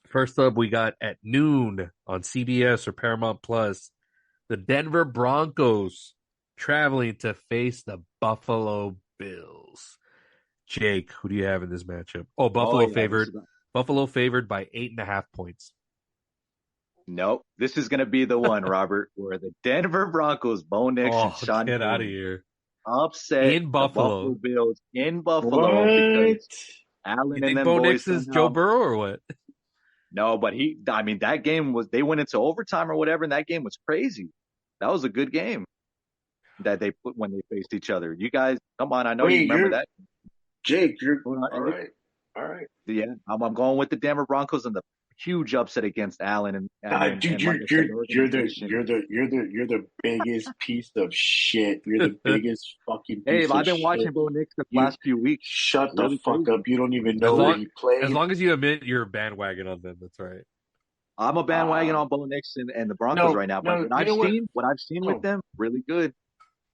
Speaker 1: First up, we got at noon on CBS or Paramount Plus, the Denver Broncos traveling to face the Buffalo Bills. Jake, who do you have in this matchup? Oh, Buffalo favored. Buffalo favored by 8.5 points.
Speaker 3: Nope. This is going to be the one, Robert, where the Denver Broncos, Bo Nix and Sean
Speaker 1: get out of
Speaker 3: Payton,
Speaker 1: here.
Speaker 3: upset
Speaker 1: In Buffalo.
Speaker 3: the Buffalo Bills in Buffalo because Allen
Speaker 1: You
Speaker 3: and
Speaker 1: think
Speaker 3: them
Speaker 1: Bo
Speaker 3: boys
Speaker 1: Nix is
Speaker 3: somehow-
Speaker 1: Joe Burrow or what?
Speaker 3: No, but that game was, they went into overtime or whatever, and that game was crazy. That was a good game that they put when they faced each other. You guys, come on, I know you remember that.
Speaker 2: Jake, you're all right. All right.
Speaker 3: Yeah, I'm going with the Denver Broncos and the huge upset against Allen and
Speaker 2: dude,
Speaker 3: like I said,
Speaker 2: you're the biggest piece of shit. You're the biggest fucking piece
Speaker 3: Hey,
Speaker 2: of
Speaker 3: I've been
Speaker 2: shit.
Speaker 3: watching Bo Nix the last few weeks.
Speaker 2: Shut the fuck up. You don't even know where he played.
Speaker 1: As long as you admit you're a bandwagon on them, that's right.
Speaker 3: I'm a bandwagon on Bo Nix and the Broncos right now. But what I've seen with them, really good.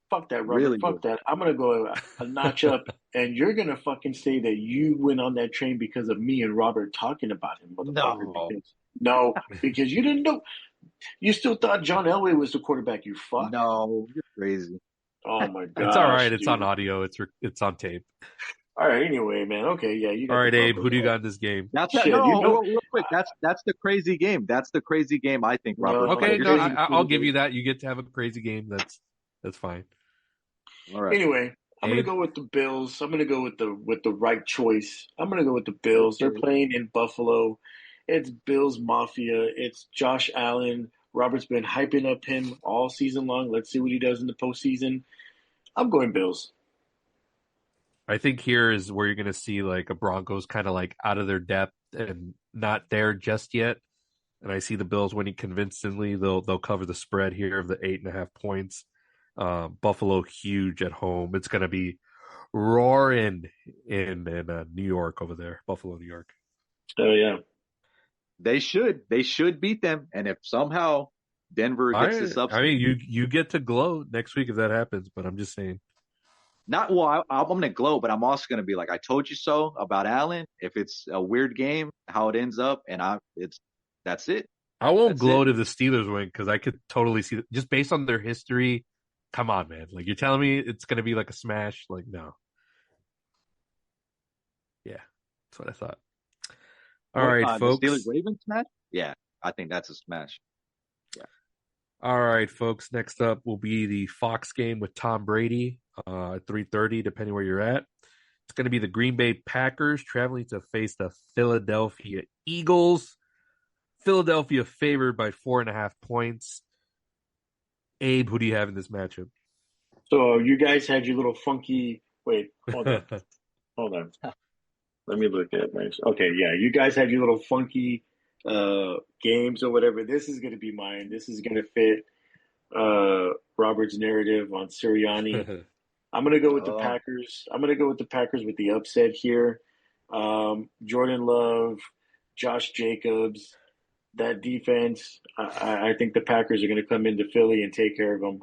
Speaker 2: Fuck that, Robert.
Speaker 3: Really
Speaker 2: Fuck
Speaker 3: good.
Speaker 2: that. I'm gonna go a notch up, and you're gonna fucking say that you went on that train because of me and Robert talking about him, motherfucker. No, because you didn't know. You still thought John Elway was the quarterback. You fuck.
Speaker 3: No, you're crazy.
Speaker 2: Oh my god.
Speaker 1: It's all right. It's on audio. It's on tape.
Speaker 2: All right. Anyway, man. Okay. Yeah. You got
Speaker 1: all right, Abe. Who do you got in this game?
Speaker 3: Real quick. That's the crazy game. That's the crazy game. I think, Robert.
Speaker 1: Okay. I'll give you that. You get to have a crazy game. That's fine.
Speaker 2: All right. Anyway, I'm gonna go with the Bills. I'm gonna go with the right choice. I'm gonna go with the Bills. They're playing in Buffalo. It's Bills Mafia. It's Josh Allen. Robert's been hyping up him all season long. Let's see what he does in the postseason. I'm going Bills.
Speaker 1: I think here is where you're going to see like a Broncos kind of like out of their depth and not there just yet. And I see the Bills winning convincingly. They'll cover the spread here of the 8.5 points. Buffalo huge at home. It's going to be roaring in New York over there, Buffalo, New York.
Speaker 2: Oh yeah,
Speaker 3: they should beat them. And if somehow Denver gets this upset,
Speaker 1: I mean, you get to glow next week if that happens. But I'm just saying.
Speaker 3: I'm going to glow, but I'm also going to be like, I told you so about Allen. If it's a weird game, how it ends up, and that's it.
Speaker 1: I won't gloat if the Steelers win because I could totally see just based on their history. Come on, man! Like you're telling me it's going to be like a smash? Like no. Yeah, that's what I thought. All right, folks.
Speaker 3: The Steelers Ravens smash? Yeah, I think that's a smash. Yeah.
Speaker 1: All right, folks. Next up will be the Fox game with Tom Brady at 3:30, depending where you're at. It's going to be the Green Bay Packers traveling to face the Philadelphia Eagles. Philadelphia favored by 4.5 points. Abe, who do you have in this matchup?
Speaker 2: So you guys had your little funky. Wait, hold on. Let me look at my. Okay, yeah, you guys had your little funky games or whatever. This is going to be mine. This is going to fit Robert's narrative on Sirianni. I'm going to go with the Packers. I'm going to go with the Packers with the upset here. Jordan Love, Josh Jacobs, that defense. I think the Packers are going to come into Philly and take care of them.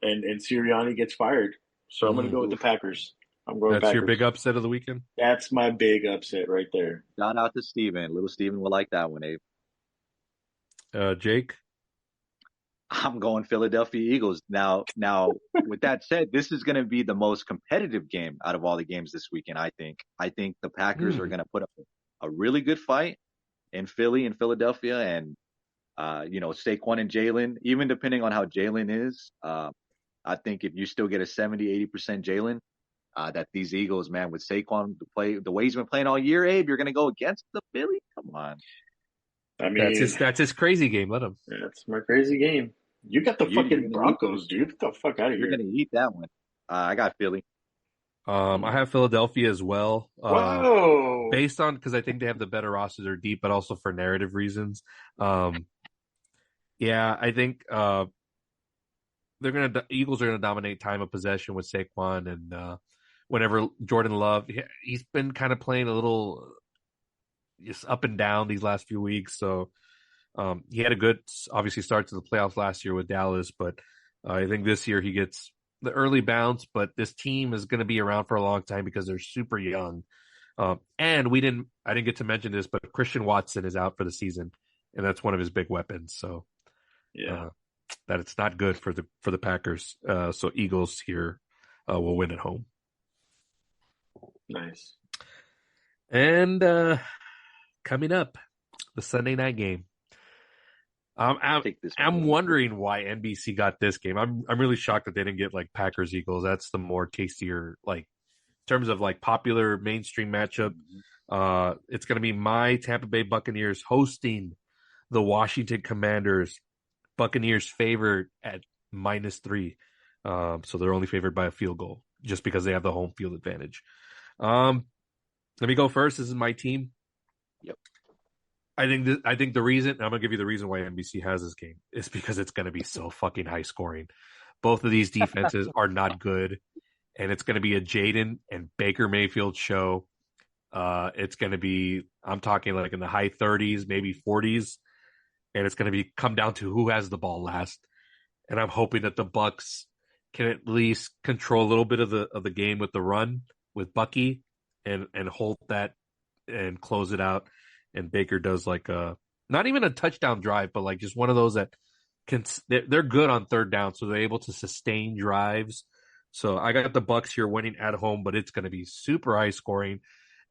Speaker 2: And Sirianni gets fired. So I'm going to go with the Packers. I'm going
Speaker 1: That's
Speaker 2: Packers.
Speaker 1: Your big upset of the weekend?
Speaker 2: That's my big upset right there.
Speaker 3: Shout out to Steven. Little Steven will like that one, Abe.
Speaker 1: Jake?
Speaker 3: I'm going Philadelphia Eagles. Now, with that said, this is going to be the most competitive game out of all the games this weekend, I think. I think the Packers are going to put up a really good fight in Philly and Philadelphia. And, Saquon and Jalen, even depending on how Jalen is, I think if you still get a 70, 80% Jalen, that these Eagles, man, with Saquon the way he's been playing all year, Abe, you're going to go against the Philly? Come on.
Speaker 2: I mean,
Speaker 1: that's his crazy game. Let him.
Speaker 2: That's my crazy game. You got the fucking Broncos, dude. Get the fuck out of here.
Speaker 3: You're going to eat that one. I got Philly.
Speaker 1: I have Philadelphia as well.
Speaker 2: Whoa!
Speaker 1: Based on, because I think they have the better roster, they're deep, but also for narrative reasons. Yeah, I think Eagles are gonna dominate time of possession with Saquon, and whenever Jordan Love, he's been kind of playing a little just up and down these last few weeks. So he had a good, obviously, start to the playoffs last year with Dallas, but I think this year he gets the early bounce. But this team is going to be around for a long time because they're super young. And I didn't get to mention this, but Christian Watson is out for the season, and that's one of his big weapons. So
Speaker 2: yeah,
Speaker 1: that it's not good for the Packers. So Eagles here will win at home.
Speaker 2: Nice.
Speaker 1: And coming up, the Sunday night game. I'm wondering why NBC got this game. I'm really shocked that they didn't get like Packers Eagles. That's the more tastier, like in terms of like popular mainstream matchup. It's going to be my Tampa Bay Buccaneers hosting the Washington Commanders. Buccaneers favored at -3, so they're only favored by a field goal just because they have the home field advantage. Let me go first. This is my team.
Speaker 3: Yep.
Speaker 1: I think the reason I'm gonna give you the reason why NBC has this game is because it's gonna be so fucking high scoring. Both of these defenses are not good, and it's gonna be a Jaden and Baker Mayfield show. It's gonna be, I'm talking like in the high 30s, maybe 40s, and it's gonna be come down to who has the ball last. And I'm hoping that the Bucks can at least control a little bit of the game with the run with Bucky and hold that and close it out. And Baker does like not even a touchdown drive, but like just one of those that they're good on third down, so they're able to sustain drives. So I got the Bucks here winning at home, but it's going to be super high scoring,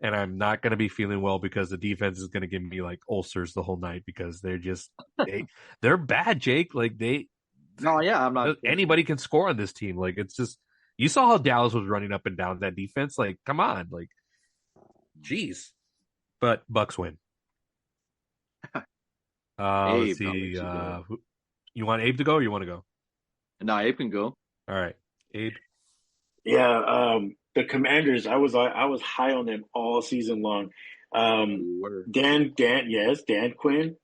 Speaker 1: and I'm not going to be feeling well because the defense is going to give me like ulcers the whole night because they're bad, Jake. Like
Speaker 3: I'm not.
Speaker 1: Anybody can score on this team. Like it's just, you saw how Dallas was running up and down that defense. Like, come on, like, jeez. But Bucks win. Let's see. You want Abe to go or you want to go?
Speaker 3: No, Abe can go.
Speaker 1: All right, Abe.
Speaker 2: Yeah, the Commanders. I was high on them all season long. Dan Quinn.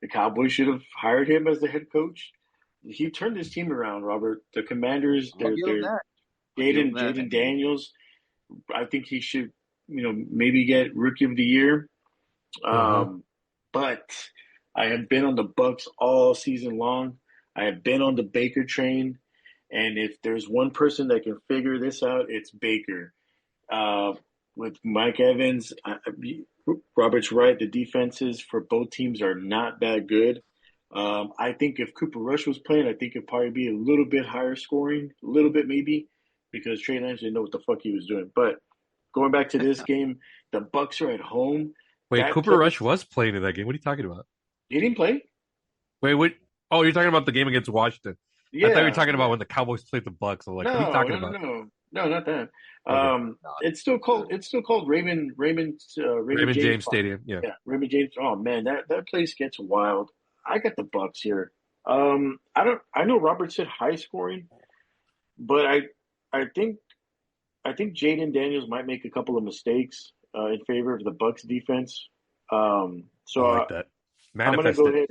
Speaker 2: The Cowboys should have hired him as the head coach. He turned his team around, Robert. The Commanders. They're Jaden Daniels. I think he should, maybe get Rookie of the Year. But I have been on the Bucks all season long. I have been on the Baker train, and if there's one person that can figure this out, it's Baker. With Mike Evans, Robert's right. The defenses for both teams are not that good. I think if Cooper Rush was playing, I think it'd probably be a little bit higher scoring, a little bit maybe, because Trey Lance didn't know what the fuck he was doing. But going back to this game, the Bucks are at home.
Speaker 1: Wait, Cooper Rush was playing in that game. What are you talking about?
Speaker 2: He didn't play?
Speaker 1: Wait, what? Oh, you're talking about the game against Washington. I thought you were
Speaker 2: Yeah,
Speaker 1: talking about
Speaker 2: yeah.
Speaker 1: when the Cowboys played the Bucks. I'm like, what are you
Speaker 2: No,
Speaker 1: talking
Speaker 2: no, no,
Speaker 1: about?
Speaker 2: no, no, not that.
Speaker 1: Okay.
Speaker 2: It's still called Raymond
Speaker 1: Raymond
Speaker 2: James
Speaker 1: James
Speaker 2: Park.
Speaker 1: Stadium. Yeah.
Speaker 2: Yeah, Raymond James. Oh man, that place gets wild. I got the Bucks here. I don't. I know Robert said high scoring, but I think Jaden Daniels might make a couple of mistakes in favor of the Bucks defense.
Speaker 1: I
Speaker 2: So
Speaker 1: like that.
Speaker 2: I'm gonna
Speaker 1: Manifest
Speaker 2: go
Speaker 1: it.
Speaker 2: ahead.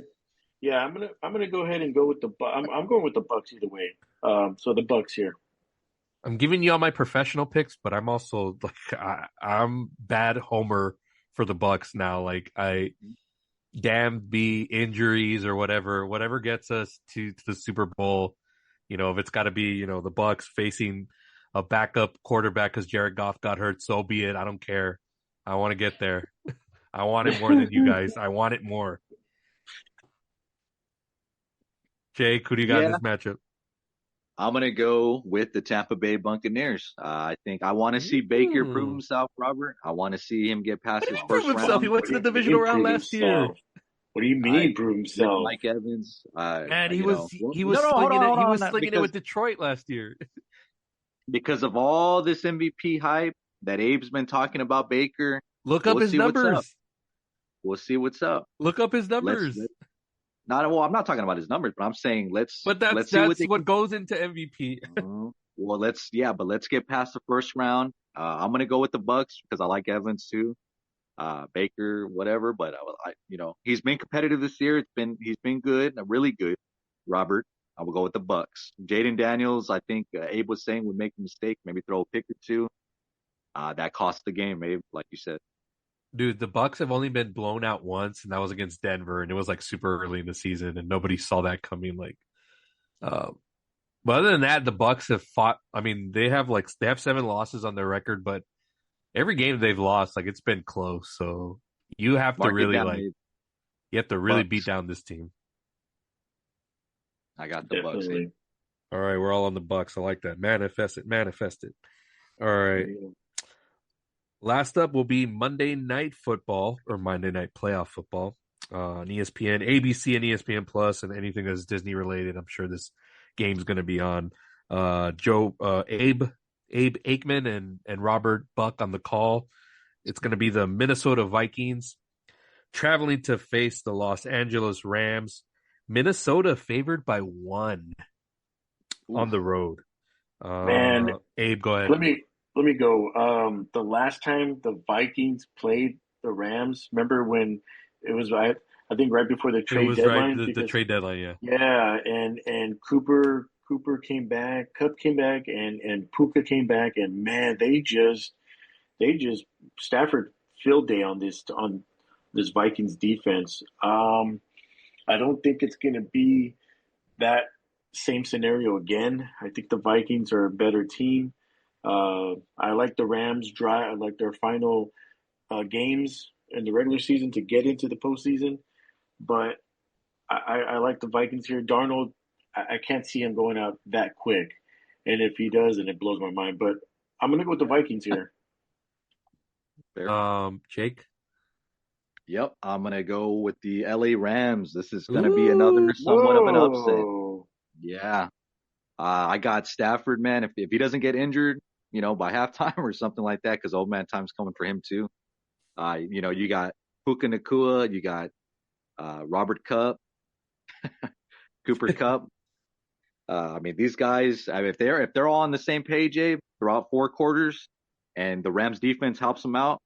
Speaker 2: Yeah, I'm gonna go ahead and go with the. I'm going with the Bucks either way. So the Bucks here.
Speaker 1: I'm giving you all my professional picks, but I'm also like I'm bad homer for the Bucks now. Like I damn be injuries or whatever gets us to the Super Bowl. If it's got to be the Bucks facing a backup quarterback because Jared Goff got hurt, so be it. I don't care. I want to get there. I want it more than you guys. I want it more. Jake, who do you got in
Speaker 3: Yeah,
Speaker 1: this matchup?
Speaker 3: I'm gonna go with the Tampa Bay Buccaneers. I think I want to see Baker prove
Speaker 1: Ooh.
Speaker 3: himself, Robert. I want to see him get
Speaker 1: What
Speaker 3: past
Speaker 1: did
Speaker 3: his
Speaker 1: he prove
Speaker 3: first
Speaker 1: himself? He
Speaker 3: round
Speaker 1: went
Speaker 2: What
Speaker 1: to
Speaker 2: do
Speaker 1: the
Speaker 2: you
Speaker 1: divisional
Speaker 2: mean
Speaker 1: round
Speaker 2: prove
Speaker 1: last year.
Speaker 2: himself? What do you
Speaker 3: uh,
Speaker 2: mean prove
Speaker 3: with
Speaker 2: himself?
Speaker 3: Mike Evans.
Speaker 1: And he
Speaker 3: You
Speaker 1: was
Speaker 3: know,
Speaker 1: he was
Speaker 3: no, no, hold
Speaker 1: slinging
Speaker 3: on,
Speaker 1: it.
Speaker 3: hold
Speaker 1: He was
Speaker 3: on,
Speaker 1: slinging it with Detroit last year.
Speaker 3: because of all this MVP hype that Abe's been talking about Baker,
Speaker 1: Look up
Speaker 3: we'll
Speaker 1: his
Speaker 3: see what's up.
Speaker 1: numbers.
Speaker 3: We'll see what's up.
Speaker 1: Look up his
Speaker 3: Let's
Speaker 1: numbers.
Speaker 3: not well. I'm not talking about his numbers, but I'm saying
Speaker 1: But
Speaker 3: let's see what
Speaker 1: that's
Speaker 3: they
Speaker 1: what
Speaker 3: can.
Speaker 1: goes into MVP.
Speaker 3: Well, but let's get past the first round. I'm gonna go with the Bucks because I like Evans too. Baker, whatever, but he's been competitive this year. He's been good, really good. Robert, I will go with the Bucks. Jaden Daniels, I think Abe was saying would make a mistake, maybe throw a pick or two. That cost the game, Abe, like you said.
Speaker 1: Dude, the Bucks have only been blown out once, and that was against Denver, and it was like super early in the season, and nobody saw that coming. Uh, but other than that, the Bucks have fought. I mean, they have 7 losses on their record, but every game they've lost, like it's been close. So you have to
Speaker 3: Mark it
Speaker 1: really
Speaker 3: down, Abe.
Speaker 1: beat
Speaker 3: Bucks.
Speaker 1: down this team.
Speaker 3: I got the Bucks, Abe.
Speaker 2: Definitely.
Speaker 1: All right, we're all on the Bucks. I like that. Manifest it, manifest it. All right. Last up will be Monday Night Football or Monday Night Playoff Football on ESPN, ABC, and ESPN Plus, and anything that's Disney related. I'm sure this game's going to be on. Abe Aikman and Robert Buck on the call. It's going to be the Minnesota Vikings traveling to face the Los Angeles Rams. Minnesota favored by 1 on
Speaker 3: Oof.
Speaker 1: the road.
Speaker 2: Man,
Speaker 1: Abe, go ahead.
Speaker 2: let me go. The last time the Vikings played the Rams, remember when it was I think right before the
Speaker 1: It
Speaker 2: trade
Speaker 1: was right
Speaker 2: deadline
Speaker 1: the
Speaker 2: because
Speaker 1: trade deadline. Yeah,
Speaker 2: yeah, and Cooper came back, Cup came back, and Puka came back, and man, they just Stafford field day on this Vikings defense. I don't think it's going to be that same scenario again. I think the Vikings are a better team. I like the Rams drive. I like their final games in the regular season to get into the postseason. But I like the Vikings here. Darnold, I can't see him going out that quick. And if he does, then it blows my mind. But I'm going to go with the Vikings here.
Speaker 3: Fair.
Speaker 1: Jake.
Speaker 3: Yep, I'm gonna go with the LA Rams. This is gonna be another
Speaker 1: Ooh,
Speaker 3: somewhat of an upset.
Speaker 2: Whoa.
Speaker 3: Yeah. I got Stafford, man. If he doesn't get injured, by halftime or something like that, because old man time's coming for him too. You got Puka Nakua, you got Robert Cup, Cooper Cup. I mean, these guys. I mean, if they're all on the same page, Abe, throughout 4 quarters, and the Rams defense helps them out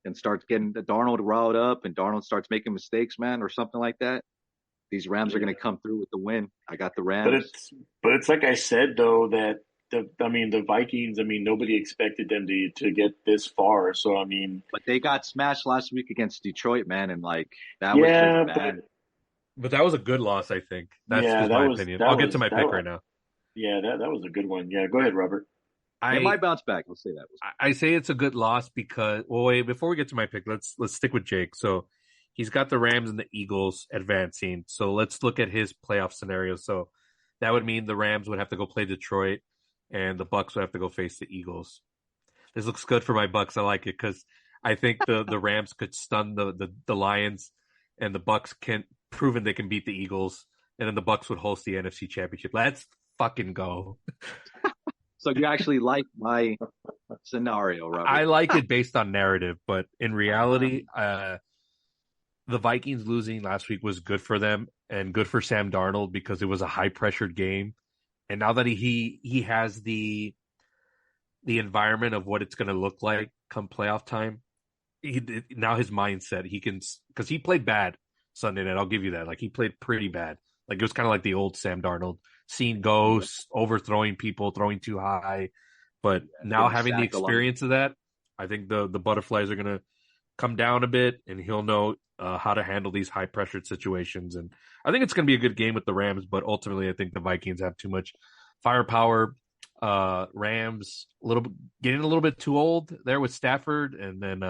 Speaker 3: and starts getting Darnold riled up, and Darnold starts making mistakes, man, or something like that. These Rams are
Speaker 2: Yeah.
Speaker 3: going to come through with the win. I got the
Speaker 2: But
Speaker 3: Rams.
Speaker 2: it's like I said though that the Vikings. I mean, nobody expected them to get this far. So I mean,
Speaker 3: But they got smashed last week against Detroit, man, and like that was just
Speaker 2: yeah, but
Speaker 3: bad.
Speaker 1: but that was a good loss. I think that's
Speaker 2: yeah,
Speaker 1: just my opinion. I'll get to my pick right now.
Speaker 2: yeah, that was a good one. Yeah, go ahead, Robert.
Speaker 3: It
Speaker 1: I
Speaker 3: might bounce back. Let's say that.
Speaker 1: I say it's a good loss because wait, before we get to my pick, let's stick with Jake. So he's got the Rams and the Eagles advancing. So let's look at his playoff scenario. So that would mean the Rams would have to go play Detroit and the Bucks would have to go face the Eagles. This looks good for my Bucks. I like it because I think the Rams could stun the Lions and the Bucks can proven they can beat the Eagles. and then the Bucks would host the NFC Championship. Let's fucking go.
Speaker 3: So you actually like my scenario, Robert?
Speaker 1: I like it based on narrative, but in reality, the Vikings losing last week was good for them and good for Sam Darnold because it was a high pressured game. And now that he has the environment of what it's going to look like come playoff time, now his mindset, he can, because he played bad Sunday night. I'll give you that. Like, he played pretty bad. Like, it was kind of like the old Sam Darnold, seeing ghosts, overthrowing people, throwing too high. But now having the experience of that, I think the butterflies are going to come down a bit, and he'll know how to handle these high pressured situations. And I think it's going to be a good game with the Rams, but ultimately I think the Vikings have too much firepower. Rams getting a little bit too old there with Stafford, and then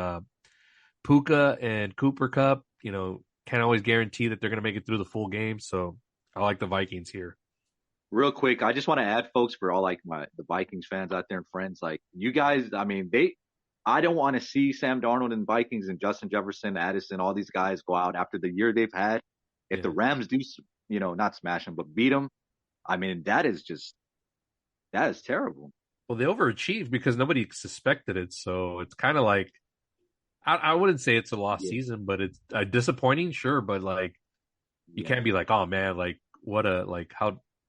Speaker 1: Puka and Cooper Cup, can't always guarantee that they're going to make it through the full game. So I like the Vikings here.
Speaker 3: Real quick, I just want to add, folks, for all like the Vikings fans out there and friends, like you guys, I mean, I don't want to see Sam Darnold and Vikings and Justin Jefferson, Addison, all these guys go out after the year they've had. If the Rams do, not smash them, but beat them, I mean, that is terrible.
Speaker 1: Well, they overachieved because nobody suspected it. So it's kind of like, I wouldn't say it's a lost season, but it's disappointing, sure. But like, you can't be like, oh man, like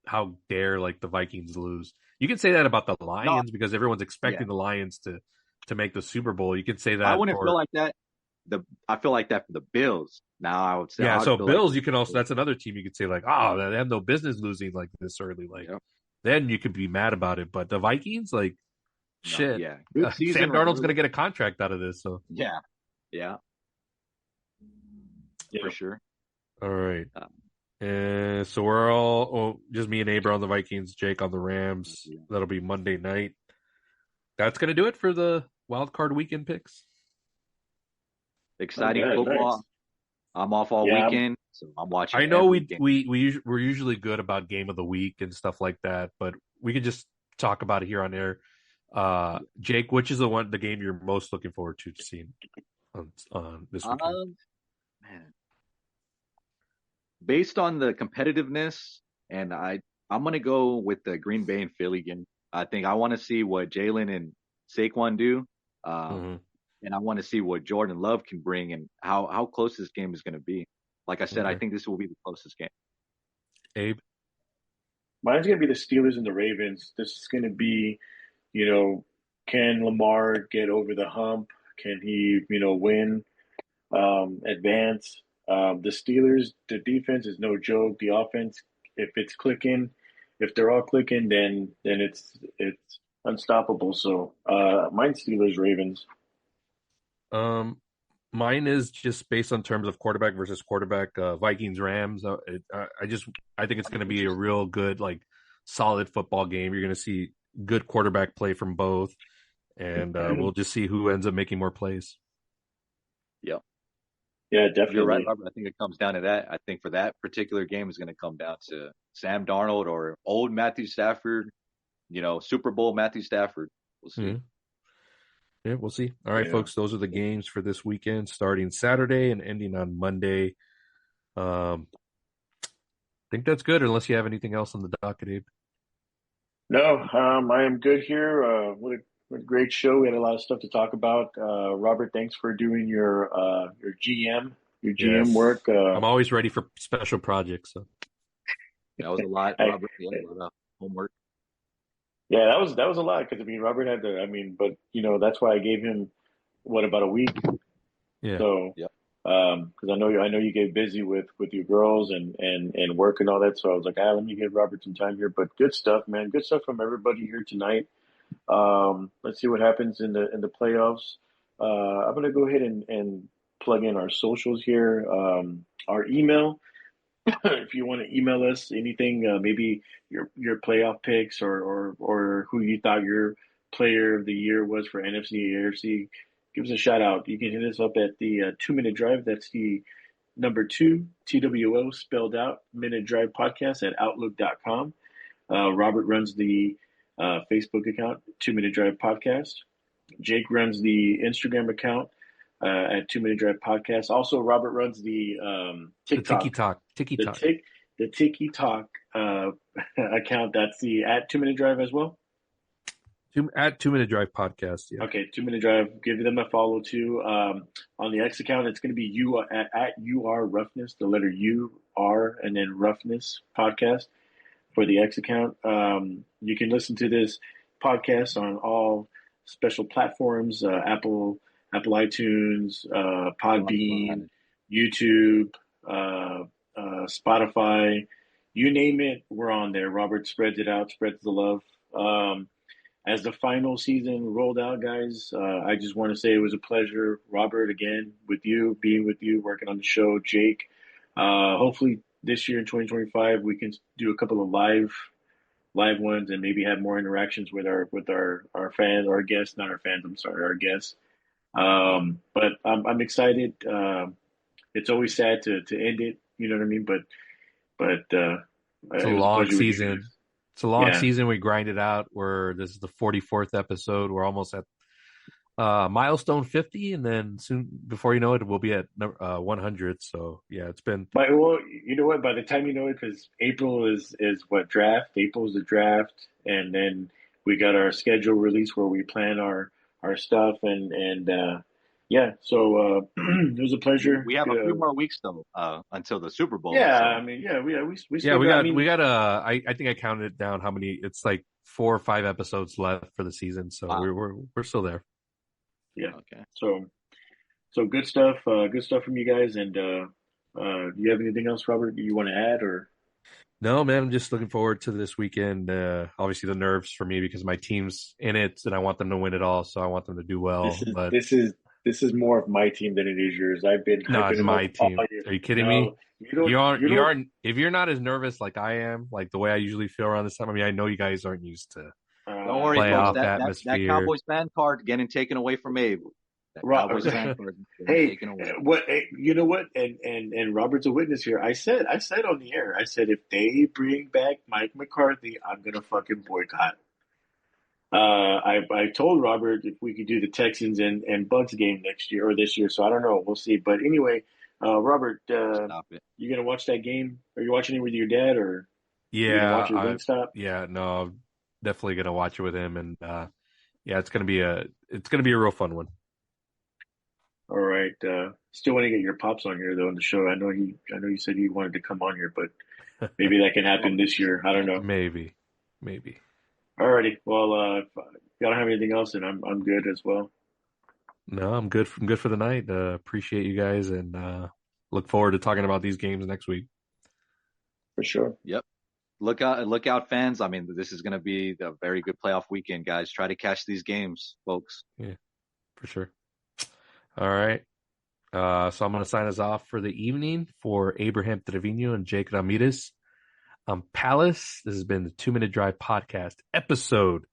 Speaker 1: how dare like the Vikings lose? You can say that about the Lions because everyone's expecting the Lions to make the Super Bowl. You can say that.
Speaker 3: I wouldn't feel like that. I feel like that for the Bills. Now I would say,
Speaker 1: so Bills, you can also, that's another team you could say like, oh, they have no business losing like this early. Like, then you could be mad about it. But the Vikings, like, shit.
Speaker 3: Yeah.
Speaker 1: Sam Darnold's going to get a contract out of this. So
Speaker 3: yeah, for sure.
Speaker 1: All right. So we're all just me and Aber on the Vikings, Jake on the Rams. That'll be Monday night. That's going to do it for the wild card weekend picks.
Speaker 3: Exciting football. Nice. I'm off all weekend, so I'm watching.
Speaker 1: I know we're usually good about game of the week and stuff like that, but we could just talk about it here on air. Jake, which is the game you're most looking forward to seeing on this weekend?
Speaker 3: Man, based on the competitiveness, and I'm gonna go with the Green Bay and Philly game. I think I want to see what Jalen and Saquon do. And I want to see what Jordan Love can bring and how close this game is going to be. Like I said, I think this will be the closest game.
Speaker 1: Abe?
Speaker 2: Mine's going to be the Steelers and the Ravens. This is going to be, can Lamar get over the hump? Can he, win, advance? The Steelers, the defense is no joke. The offense, if it's clicking, if they're all clicking, then it's unstoppable. So mine's Steelers, Ravens.
Speaker 1: Mine is just based on terms of quarterback versus quarterback. Vikings Rams. I think it's going to be a real good, like, solid football game. You're going to see good quarterback play from both, and we'll just see who ends up making more plays.
Speaker 2: Yeah, definitely.
Speaker 3: You're right, Robert. I think it comes down to that. I think for that particular game is going to come down to Sam Darnold or old Matthew Stafford. Super Bowl Matthew Stafford. We'll see.
Speaker 1: Mm-hmm. Yeah, we'll see. All right, folks, those are the games for this weekend, starting Saturday and ending on Monday. I think that's good, unless you have anything else on the docket, Abe.
Speaker 2: No, I am good here. What a great show. We had a lot of stuff to talk about. Robert, thanks for doing your GM work.
Speaker 1: I'm always ready for special projects. So.
Speaker 3: That was a lot, Robert. A lot of homework.
Speaker 2: Yeah, that was a lot because Robert had but that's why I gave him about a week.
Speaker 1: Yeah.
Speaker 2: So because I know you get busy with your girls and work and all that. So I was like, let me give Robert some time here. But good stuff, man. Good stuff from everybody here tonight. Let's see what happens in the playoffs. I'm gonna go ahead and plug in our socials here. Our email. If you want to email us anything, maybe your playoff picks or who you thought your player of the year was for NFC, AFC, give us a shout out. You can hit us up at the 2 Minute Drive. That's the number 2 TWO spelled out Minute Drive podcast at outlook.com. Robert runs the Facebook account 2 Minute Drive podcast. Jake runs the Instagram account at 2 Minute Drive podcast. Also, Robert runs the TikTok.
Speaker 1: TikTok.
Speaker 2: The the Tiki Talk account. That's the at 2 Minute Drive as well.
Speaker 1: At 2 Minute Drive podcast. Yeah.
Speaker 2: Okay, 2 Minute Drive. Give them a follow too. On the X account, it's going to be you at UR Roughness, the letter UR and then Roughness podcast for the X account. You can listen to this podcast on all special platforms: Apple iTunes, Podbean, YouTube, Spotify. You name it, we're on there. Robert spreads it out, spreads the love. As the final season rolled out, guys, I just want to say it was a pleasure, Robert, again, being with you, working on the show, Jake. Hopefully this year in 2025, we can do a couple of live ones and maybe have more interactions with our fans, our guests, not our fans, I'm sorry, our guests. But I'm excited. It's always sad to end it, you know what I mean? But
Speaker 1: it's a long season. It's a long season. We grind it out. This is the 44th episode. We're almost at milestone 50, and then soon, before you know it, we'll be at 100. So yeah, it's been.
Speaker 2: Well, you know what? By the time you know it, because April is what draft. April is the draft, and then we got our schedule release where we plan our stuff, and yeah. So it was a pleasure.
Speaker 3: We have a few more weeks though until the Super Bowl.
Speaker 2: Yeah,
Speaker 3: so.
Speaker 2: I mean, we
Speaker 1: got I think I counted down how many. It's like 4 or 5 episodes left for the season, so we're still there.
Speaker 2: Yeah. Okay. So good stuff. Good stuff from you guys. And do you have anything else, Robert? Do you want to add or?
Speaker 1: No, man. I'm just looking forward to this weekend. Obviously, the nerves for me because my team's in it, and I want them to win it all. So I want them to do well.
Speaker 2: This is more of my team than it is yours. I've been.
Speaker 1: No, it's my team. Are you kidding me? You aren't. If you're not as nervous like I am, like the way I usually feel around this time. I mean, I know you guys aren't used to.
Speaker 3: Don't worry, folks. That Cowboys fan card getting taken away from Abe. Cowboys fan card taken away.
Speaker 2: What? You know what? And Robert's a witness here. I said on the air. I said if they bring back Mike McCarthy, I'm gonna fucking boycott. I told Robert if we could do the Texans and Bucks game next year or this year. So I don't know. We'll see. But anyway, Robert, you gonna watch that game? Are you watching it with your dad or?
Speaker 1: Yeah,
Speaker 2: watch Wingstop?
Speaker 1: Yeah, no, I'm definitely gonna watch it with him, and yeah, it's gonna be a real fun one.
Speaker 2: All right. Still want to get your pops on here though on the show. I know you said you wanted to come on here, but maybe that can happen this year. I don't know.
Speaker 1: Maybe.
Speaker 2: Alrighty. Well, if y'all don't have anything else, then I'm good as well.
Speaker 1: No, I'm good. I'm good for the night. Appreciate you guys, and look forward to talking about these games next week.
Speaker 2: For sure.
Speaker 3: Yep. Look out, fans. I mean, this is going to be a very good playoff weekend, guys. Try to catch these games, folks.
Speaker 1: Yeah, for sure. All right. So I'm going to sign us off for the evening for Abraham Trevino and Jake Ramirez. I'm Palace. This has been the 2 Minute Drive podcast, episode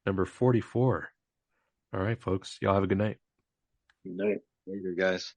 Speaker 1: number 44. All right, folks. Y'all have a good night.
Speaker 2: Good night.
Speaker 3: Later, guys.